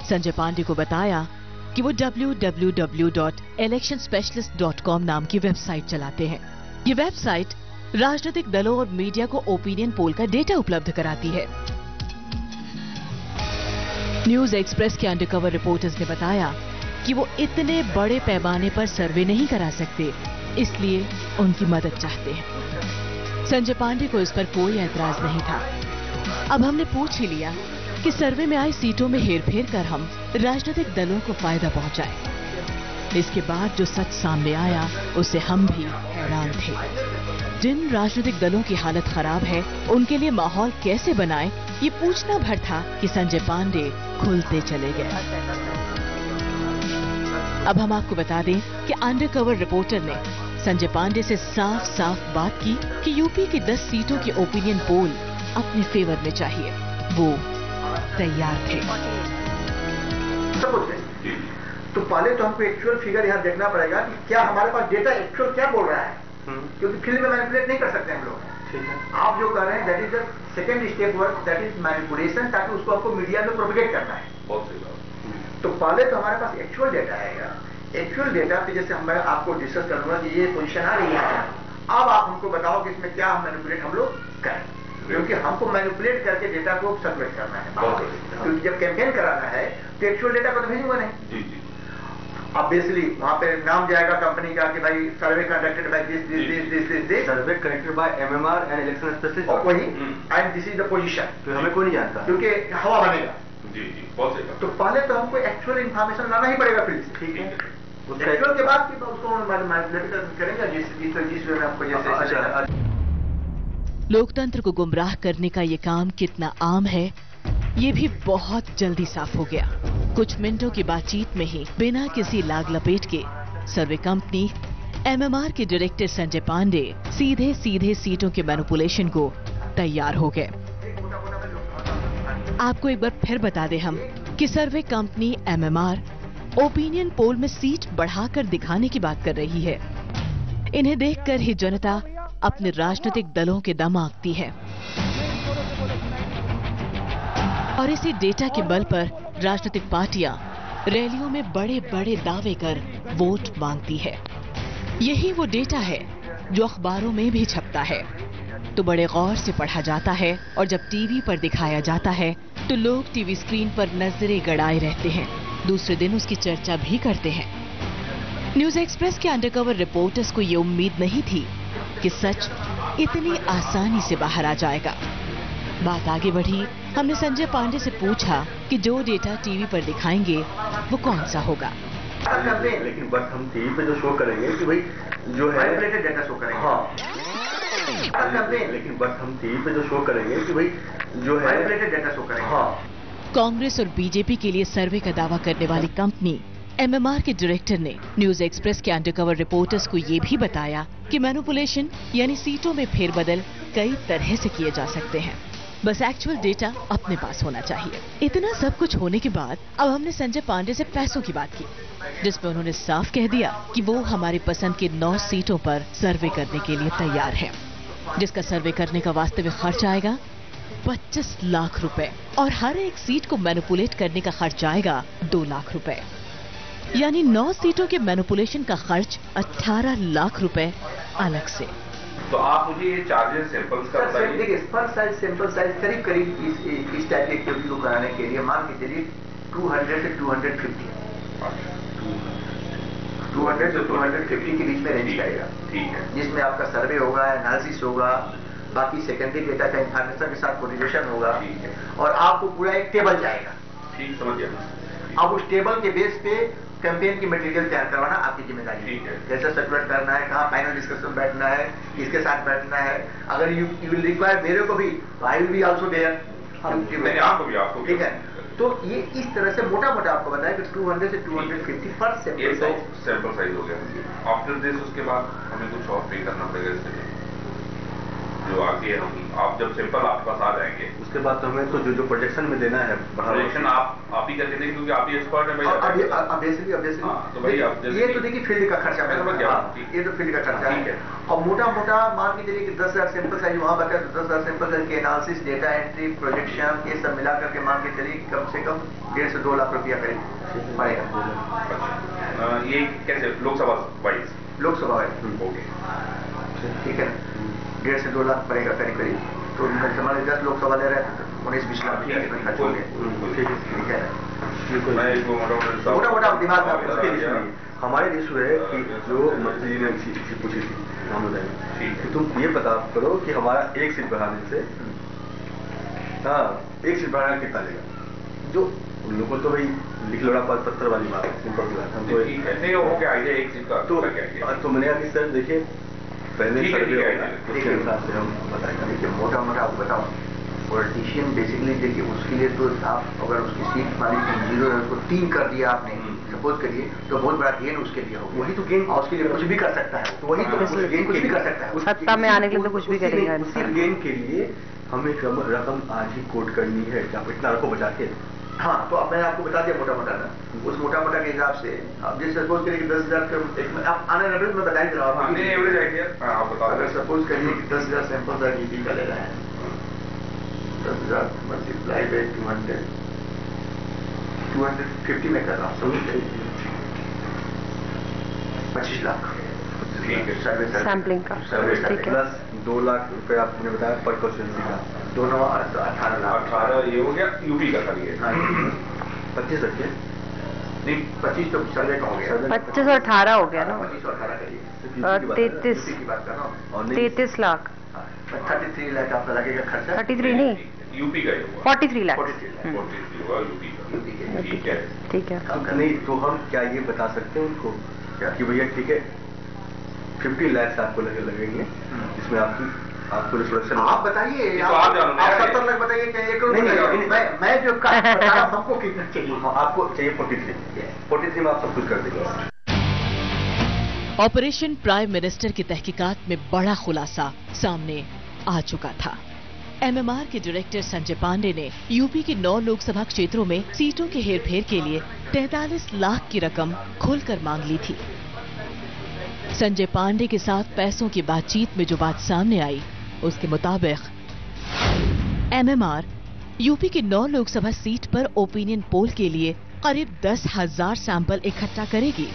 संजय पांडे को बताया कि वो www.electionspecialist.com नाम की वेबसाइट चलाते हैं। ये वेबसाइट राजनीतिक दलों और मीडिया को ओपिनियन पोल का डेटा उपलब्ध कराती है। न्यूज एक्सप्रेस के अंडरकवर रिपोर्टर्स ने बताया कि वो इतने बड़े पैमाने पर सर्वे नहीं करा सकते, इसलिए उनकी मदद चाहते हैं। संजय पांडे को इस पर कोई ऐतराज नहीं था। अब हमने पूछ ही लिया कि सर्वे में आई सीटों में हेरफेर कर हम राजनीतिक दलों को फायदा पहुंचाएं। इसके बाद जो सच सामने आया उससे हम भी हैरान थे। जिन राजनीतिक दलों की हालत खराब है उनके लिए माहौल कैसे बनाएं, ये पूछना भर था कि संजय पांडे खुलते चले गए। अब हम आपको बता दें कि अंडरकवर रिपोर्टर ने संजय पांडे से साफ साफ बात की कि यूपी की 10 सीटों की ओपिनियन पोल अपने फेवर में चाहिए। वो तैयार थे। तो पहले तो हमको एक्चुअल फिगर यहाँ देखना पड़ेगा कि क्या हमारे पास डेटा एक्चुअल क्या बोल रहा है, क्योंकि फील्ड में मैनिपुलेट नहीं कर सकते हम लोग। आप जो कर रहे हैं that is the second step work, that is manipulation, ताकि उसको आपको मीडिया में प्रोपेगेट करना है। तो पहले तो हमारे पास एक्चुअल डेटा आएगा। एक्चुअल डेटा पे जैसे मैं आपको डिस्कस करूंगा कि ये पोजीशन आ रही है, अब आप हमको बताओ कि इसमें क्या मैनिपुलेट हम लोग करें, क्योंकि हमको मैनिपुलेट करके डेटा को सर्कुलेट करना है। क्योंकि जब कैंपेन कराना है तो एक्चुअल डेटा को तो भेजूंगा नहीं। ऑब्वियसली वहां पे नाम जाएगा कंपनी का कि भाई सर्वे conducted by this survey conducted by MMR and election specialist, और वही and this is the position. तो हमें कोई नहीं जानता, क्योंकि हवा बनेगा। जी जी, बहुत सही। तो पहले तो हमको एक्चुअल इंफॉर्मेशन लाना ही पड़ेगा फिर से। ठीक है, एक्चुअल के बाद उसको मैनिपुलेट करेंगे जिस वे में आपको जैसे। लोकतंत्र को गुमराह करने का ये काम कितना आम है, ये भी बहुत जल्दी साफ हो गया। कुछ मिनटों की बातचीत में ही बिना किसी लाग लपेट के सर्वे कंपनी एमएमआर के डायरेक्टर संजय पांडे सीधे सीधे सीटों के मैनिपुलेशन को तैयार हो गए। आपको एक बार फिर बता दें हम कि सर्वे कंपनी एमएमआर ओपिनियन पोल में सीट बढ़ाकर दिखाने की बात कर रही है। इन्हें देखकर ही जनता अपने राजनीतिक दलों के दम आंकती है और इसी डेटा के बल पर राजनीतिक पार्टियां रैलियों में बड़े बड़े दावे कर वोट मांगती है। यही वो डेटा है जो अखबारों में भी छपता है, तो बड़े गौर से पढ़ा जाता है और जब टीवी पर दिखाया जाता है तो लोग टीवी स्क्रीन पर नजरें गड़ाए रहते हैं, दूसरे दिन उसकी चर्चा भी करते हैं। न्यूज एक्सप्रेस के अंडरकवर रिपोर्टर्स को ये उम्मीद नहीं थी कि सच इतनी आसानी से बाहर आ जाएगा। बात आगे बढ़ी। हमने संजय पांडे से पूछा कि जो डेटा टीवी पर दिखाएंगे वो कौन सा होगा। लेकिन बस हम टीवी पे जो शो करेंगे कि भाई जो है डेटा शो करेंगे। हाँ, लेकिन बस हम टीवी पे जो शो करेंगे कि भाई जो है डेटा शो करेंगे। हाँ। कांग्रेस और बीजेपी के लिए सर्वे का दावा करने वाली कंपनी एमएमआर के डायरेक्टर ने न्यूज एक्सप्रेस के अंडरकवर रिपोर्टर्स को ये भी बताया कि मैनिपुलेशन यानी सीटों में फेरबदल कई तरह से किए जा सकते हैं, बस एक्चुअल डेटा अपने पास होना चाहिए। इतना सब कुछ होने के बाद अब हमने संजय पांडे से पैसों की बात की, जिसमें उन्होंने साफ कह दिया कि वो हमारी पसंद की 9 सीटों पर सर्वे करने के लिए तैयार है, जिसका सर्वे करने का वास्तविक खर्च आएगा 25 लाख रुपए और हर एक सीट को मैनिपुलेट करने का खर्च आएगा 2 लाख रुपए, यानी 9 सीटों के मैनिपुलेशन का खर्च 18 लाख रुपए अलग से। तो आप मुझे ये चार्जेस सैंपल्स का बताइए। देखिए, पर साइज सैंपल साइज करीब करीब इस टाइप की एक्टिविटी को कराने के लिए मान के चलिए 200 से 250 200 से 250 के बीच में रेंज आएगा। ठीक है, जिसमें आपका सर्वे होगा, एनालिसिस होगा, बाकी सेकेंडरी डेटा का इंफॉर्मेशन के साथ कोरिलेशन होगा, और आपको पूरा एक टेबल जाएगा। ठीक, समझ गया। अब उस टेबल के बेस पे कैंपेन की मटेरियल तैयार करवाना आपकी जिम्मेदारी है। कैसे सर्कुलेट करना है, कहाँ फाइनल डिस्कशन बैठना है, किसके साथ बैठना है। अगर यू विल रिक्वायर मेरे को भी, I will be also there, ठीक है। तो ये इस तरह से मोटा मोटा आपको बताया कि 200 से 250 पर सैंपल साइज हो गया। आफ्टर दिस उसके बाद हमें कुछ और पे करना पड़ेगा इसके लिए जो आगे हम, आप जब सैंपल आपके पास आ जाएंगे उसके बाद तो हमें तो जो प्रोजेक्शन में देना है, प्रोजेक्शन आप ही करके देंगे क्योंकि आप ही एक्सपर्ट हैं भाई। ऑब्वियसली तो भाई आप ये तो देखिए फील्ड का खर्चा, ये तो फील्ड का खर्चा है। और मोटा मोटा मान के चलिए कि 10,000 सैंपल साइज वहां बताया, तो 10,000 सैंपल साइज के एनालिसिस, डेटा एंट्री, प्रोजेक्शन, ये सब मिला करके मान के चलिए कम से कम 1.5 से 2 लाख रुपया करीब पड़ेगा। ये कैसे Lok Sabha wise? Lok Sabha wise okay, ठीक है। 1.5 से 2 लाख पड़ेगा करीब करीब। तो समझ 10 लोकसभा ले रहे हैं तो 19-20 लाख खर्च हो गए, ठीक है। मोटा मोटा दिमाग में आपको हमारे इशू है कि जो मंत्री जी ने इसी पूछी थी हम बताएंगे कि तुम ये पता करो कि हमारा एक सीट बढ़ाने से, हाँ एक सीट बढ़ाना कितना लेगा। जो उन लोगों तो भाई लिख लोड़ा पत्थर वाली बात है, सिंपल सी बात है। तो नहीं हो गया आइडिया एक सीट का तो मैंने कहा कि सर देखिए पहले सर्वे होगा उसके हिसाब से हम बताएंगे। देखिए मोटा मोटा आपको बताओ, पॉलिटिशियन बेसिकली देखिए उसके लिए तो आप अगर उसकी सीट वाली 0 है उसको 3 कर दिया आपने सपोज करिए, तो बहुत बड़ा गेन उसके लिए होगा। वही तो गेन, और उसके लिए कुछ भी कर सकता है, तो वही तो गेन कुछ भी कर सकता है। सत्ता में आने के लिए तो कुछ भी करेगा। उसी गेन के लिए हमें रकम आज ही कोट करनी है, आप इतना रखो बचा के। हाँ, तो अब मैंने आपको बता दिया मोटा मोटा ना, उस मोटा मोटा के हिसाब से आप जिस सपोज करिए कि 10,000 आप आने एवरेज में बता ही दे रहा हूँ। अगर सपोज करिए कि 10,000 सैंपल का ईपी का ले रहे हैं, 10,000 मल्टीप्लाई बाय 250 में कर रहा हूँ, 25 लाख सैम्पलिंग का, ठीक है। प्लस 2 लाख रुपए आपने बताया पर कॉन्स्टिट्यूंसी का, दोनों 18 लाख। 18 ये हो गया यूपी का सर, ये 25 रखिए, नहीं 25 तो सर्वे का हो गया, 25 और 18 हो गया ना, 25 और 18 करिए, 33 की बात कर रहा हूँ, 33 लाख 33 लाख आपका लगेगा खर्चा। 33 नहीं, यूपी का 43 लाख, 43 होगा यूपी का, ठीक है ठीक है। नहीं तो हम क्या ये बता सकते हैं उनको कि भैया ठीक है 50 लाख आपको लगेंगे, इसमें आपको रिस्ट्रक्शन आप बताइए, आप 70 लाख बताइए क्या 1 करोड़? मैं जो बता रहा हूं हमको कितना चाहिए? आपको चाहिए 43 में आप सब कुछ कर देंगे। ऑपरेशन प्राइम मिनिस्टर की तहकीकात में बड़ा खुलासा सामने आ चुका था। एमएमआर के डायरेक्टर संजय पांडे ने यूपी के 9 लोकसभा क्षेत्रों में सीटों के हेरफेर के लिए 43 लाख की रकम खुलकर मांग ली थी। संजय पांडे के साथ पैसों की बातचीत में जो बात सामने आई, उसके मुताबिक एमएमआर यूपी की 9 लोकसभा सीट पर ओपिनियन पोल के लिए करीब 10,000 सैंपल इकट्ठा करेगी।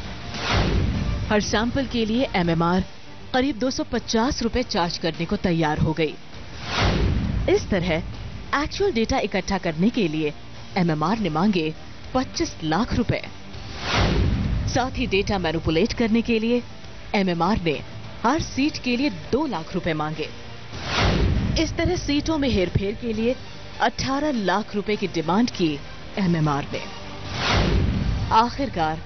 हर सैंपल के लिए एमएमआर करीब 250 रुपए चार्ज करने को तैयार हो गई। इस तरह एक्चुअल डेटा इकट्ठा करने के लिए एमएमआर ने मांगे 25 लाख रुपए। साथ ही डेटा मैनिपुलेट करने के लिए एमएमआर ने हर सीट के लिए 2 लाख रुपए मांगे। इस तरह सीटों में हेरफेर के लिए 18 लाख रुपए की डिमांड की एमएमआर ने। आखिरकार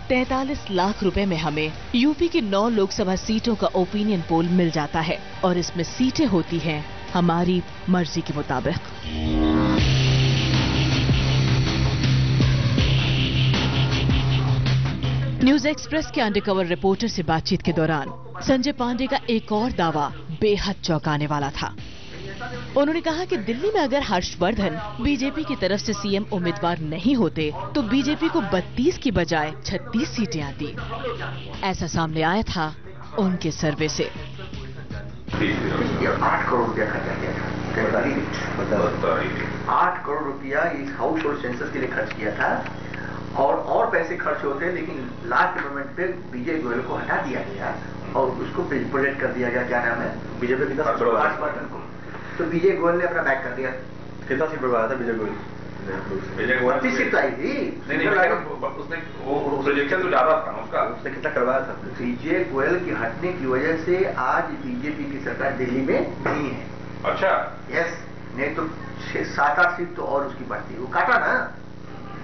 43 लाख रुपए में हमें यूपी की 9 लोकसभा सीटों का ओपिनियन पोल मिल जाता है और इसमें सीटें होती हैं हमारी मर्जी के मुताबिक। न्यूज एक्सप्रेस के अंडरकवर रिपोर्टर से बातचीत के दौरान संजय पांडे का एक और दावा बेहद चौंकाने वाला था। उन्होंने कहा कि दिल्ली में अगर हर्षवर्धन बीजेपी की तरफ से सीएम उम्मीदवार नहीं होते तो बीजेपी को 32 की बजाय 36 सीटें आती। ऐसा सामने आया था उनके सर्वे से। 8 करोड़ रुपया खर्चा किया था, 8 करोड़ रुपया इस हाउस होल्ड सेंसस के लिए खर्च किया था। और पैसे खर्च होते हैं, लेकिन लास्ट मोमेंट पे विजय गोयल को हटा दिया गया और उसको प्रोजेक्ट कर दिया गया। क्या नाम है बीजेपी की 10% को, तो विजय गोयल ने अपना बैक कर दिया। कितना सीट बढ़वाया था विजय गोयल? 32 सीट आई थी। उसने वो प्रोजेक्शन तो ज्यादा था उसका, उसने कितना करवाया था? विजय गोयल के हटने की वजह से आज बीजेपी की सरकार दिल्ली में नहीं है। अच्छा, यस, नहीं तो 6-7-8 सीट तो और उसकी बढ़ती, वो काटा ना।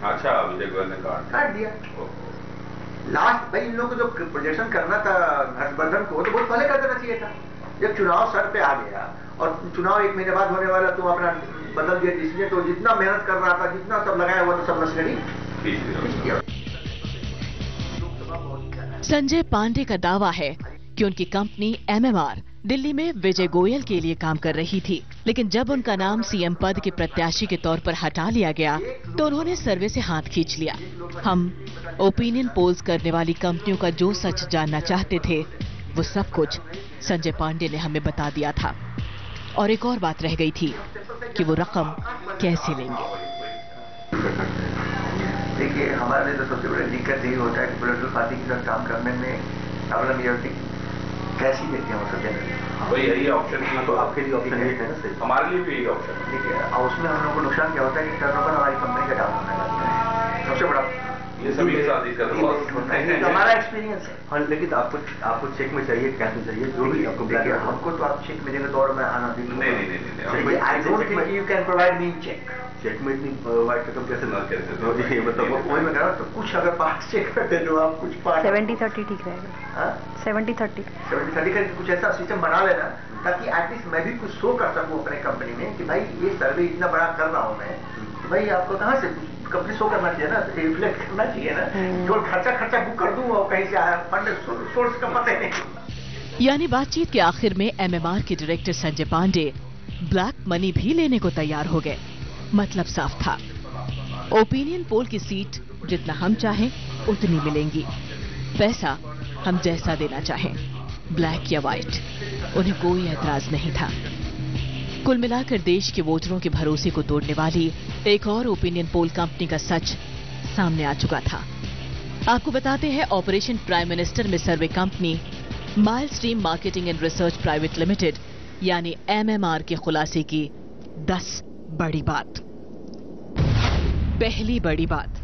अच्छा, विजय गोयल ने काट दिया। लास्ट भाई इन लोगों को जो प्रोजेक्शन करना था गठबंधन को तो बहुत पहले कर देना चाहिए था। जब चुनाव सर पे आ गया और चुनाव 1 महीने बाद होने वाला, तुम अपना बदल दिया डिसीजन, तो जितना मेहनत कर रहा था, जितना सब लगाया हुआ, तो सब मशीनरी। संजय पांडे का दावा है कि उनकी कंपनी एमएमआर दिल्ली में विजय गोयल के लिए काम कर रही थी, लेकिन जब उनका नाम सीएम पद के प्रत्याशी के तौर पर हटा लिया गया तो उन्होंने सर्वे से हाथ खींच लिया। हम ओपिनियन पोल्स करने वाली कंपनियों का जो सच जानना चाहते थे वो सब कुछ संजय पांडे ने हमें बता दिया था, और एक और बात रह गई थी कि वो रकम कैसे लेंगे। देखिए, हमारे लिए तो सबसे बड़ी दिक्कत यही होता है कि पोलिटिकल पार्टी के साथ काम करने में प्रॉब्लम ये होती है कैसी देते हैं वो सब जनरली। वही यही ऑप्शन है, तो आपके लिए ऑप्शन है ना सही, हमारे लिए भी यही ऑप्शन है। ठीक है, और उसमें हम लोग को नुकसान क्या होता है कि टर्नओवर हमारी कंपनी का डाउन होने लगता है, सबसे बड़ा ये सभी के साथ दिक्कत होता है। हमारा एक्सपीरियंस है। हाँ, लेकिन आपको चेक में चाहिए, कैश में चाहिए, जो भी आपको ब्लैक, हमको तो आप चेक में देंगे तो और मैं आना नहीं, I don't think you can provide me check. Check में इतनी वाइट रकम कैसे ना कैसे, ये मतलब वही मैं कह रहा हूँ। तो कुछ अगर पार्ट चेक करते तो आप कुछ पार्ट 70-30 ठीक रहेगा। 70-30 करके कुछ ऐसा सिस्टम बना लेना ताकि एटलीस्ट मैं भी कुछ शो कर सकूं अपने कंपनी में कि भाई ये सर्वे इतना बड़ा कर रहा हूं मैं, तो भाई आपको कहाँ से कुछ कंपनी शो करना चाहिए ना, रिफ्लेक्ट करना चाहिए ना। केवल खर्चा बुक कर दूं और कहीं से आया फंड सोर्स का पता ही नहीं। यानी बातचीत के आखिर में एमएमआर के director Sanjay Pandey black money भी लेने को तैयार हो गए। मतलब साफ था, ओपिनियन पोल की सीट जितना हम चाहें उतनी मिलेंगी, पैसा हम जैसा देना चाहें, ब्लैक या व्हाइट, उन्हें कोई ऐतराज नहीं था। कुल मिलाकर देश के वोटरों के भरोसे को तोड़ने वाली एक और ओपिनियन पोल कंपनी का सच सामने आ चुका था। आपको बताते हैं, ऑपरेशन प्राइम मिनिस्टर में survey company Milestream Marketing and Research Private Limited यानी एमएमआर के खुलासे की 10 बड़ी बात। पहली बड़ी बात,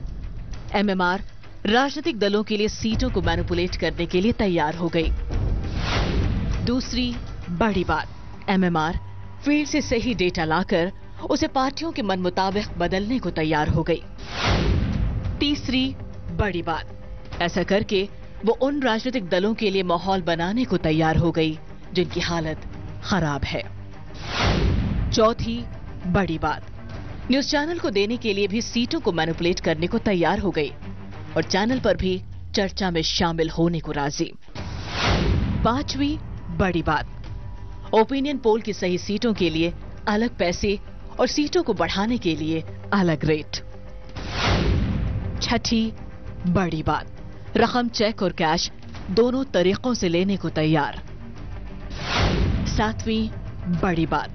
एमएमआर राजनीतिक दलों के लिए सीटों को मैनिपुलेट करने के लिए तैयार हो गई। दूसरी बड़ी बात, एमएमआर फील्ड से सही डेटा लाकर उसे पार्टियों के मन मुताबिक बदलने को तैयार हो गई। तीसरी बड़ी बात, ऐसा करके वो उन राजनीतिक दलों के लिए माहौल बनाने को तैयार हो गई जिनकी हालत खराब है। चौथी बड़ी बात, न्यूज चैनल को देने के लिए भी सीटों को मैनिपुलेट करने को तैयार हो गई और चैनल पर भी चर्चा में शामिल होने को राजी। पांचवी बड़ी बात, ओपिनियन पोल की सही सीटों के लिए अलग पैसे और सीटों को बढ़ाने के लिए अलग रेट। छठी बड़ी बात, रकम चेक और कैश दोनों तरीकों से लेने को तैयार। सातवीं बड़ी बात,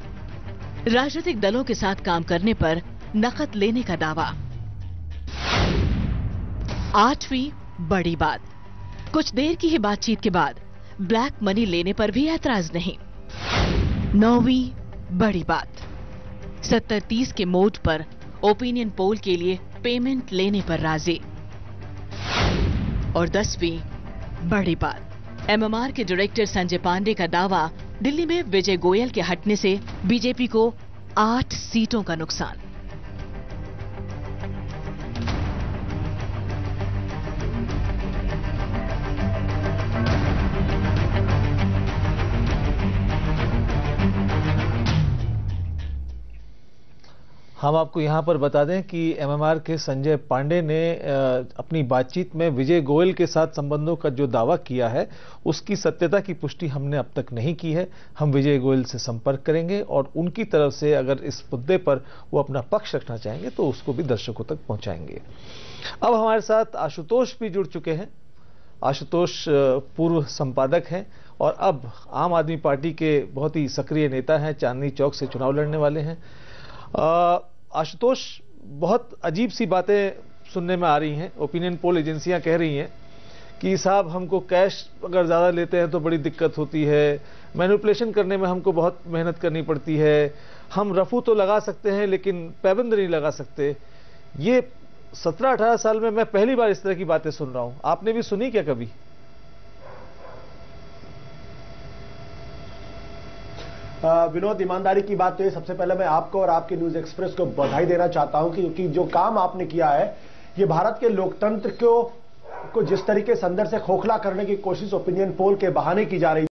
राजनीतिक दलों के साथ काम करने पर नकद लेने का दावा। आठवीं बड़ी बात, कुछ देर की ही बातचीत के बाद ब्लैक मनी लेने पर भी ऐतराज नहीं। नौवीं बड़ी बात, 70-30 के मोड पर ओपिनियन पोल के लिए पेमेंट लेने पर राजी। और 10वीं बड़ी बात, एमएमआर के डायरेक्टर संजय पांडे का दावा, दिल्ली में विजय गोयल के हटने से बीजेपी को 8 सीटों का नुकसान। हम आपको यहां पर बता दें कि एमएमआर के संजय पांडे ने अपनी बातचीत में विजय गोयल के साथ संबंधों का जो दावा किया है उसकी सत्यता की पुष्टि हमने अब तक नहीं की है। हम विजय गोयल से संपर्क करेंगे और उनकी तरफ से अगर इस मुद्दे पर वो अपना पक्ष रखना चाहेंगे तो उसको भी दर्शकों तक पहुंचाएंगे। अब हमारे साथ आशुतोष भी जुड़ चुके हैं। आशुतोष पूर्व संपादक हैं और अब आम आदमी पार्टी के बहुत ही सक्रिय नेता हैं, चांदनी चौक से चुनाव लड़ने वाले हैं। आशुतोष, बहुत अजीब सी बातें सुनने में आ रही हैं। ओपिनियन पोल एजेंसियां कह रही हैं कि साहब हमको कैश अगर ज़्यादा लेते हैं तो बड़ी दिक्कत होती है, मैनिपुलेशन करने में हमको बहुत मेहनत करनी पड़ती है, हम रफू तो लगा सकते हैं लेकिन पाबंद नहीं लगा सकते। ये 17-18 साल में मैं पहली बार इस तरह की बातें सुन रहा हूं। आपने भी सुनी क्या कभी? विनोद, ईमानदारी की बात तो ये, सबसे पहले मैं आपको और आपके न्यूज एक्सप्रेस को बधाई देना चाहता हूं क्योंकि जो काम आपने किया है ये भारत के लोकतंत्र को को जिस तरीके से अंदर से खोखला करने की कोशिश ओपिनियन पोल के बहाने की जा रही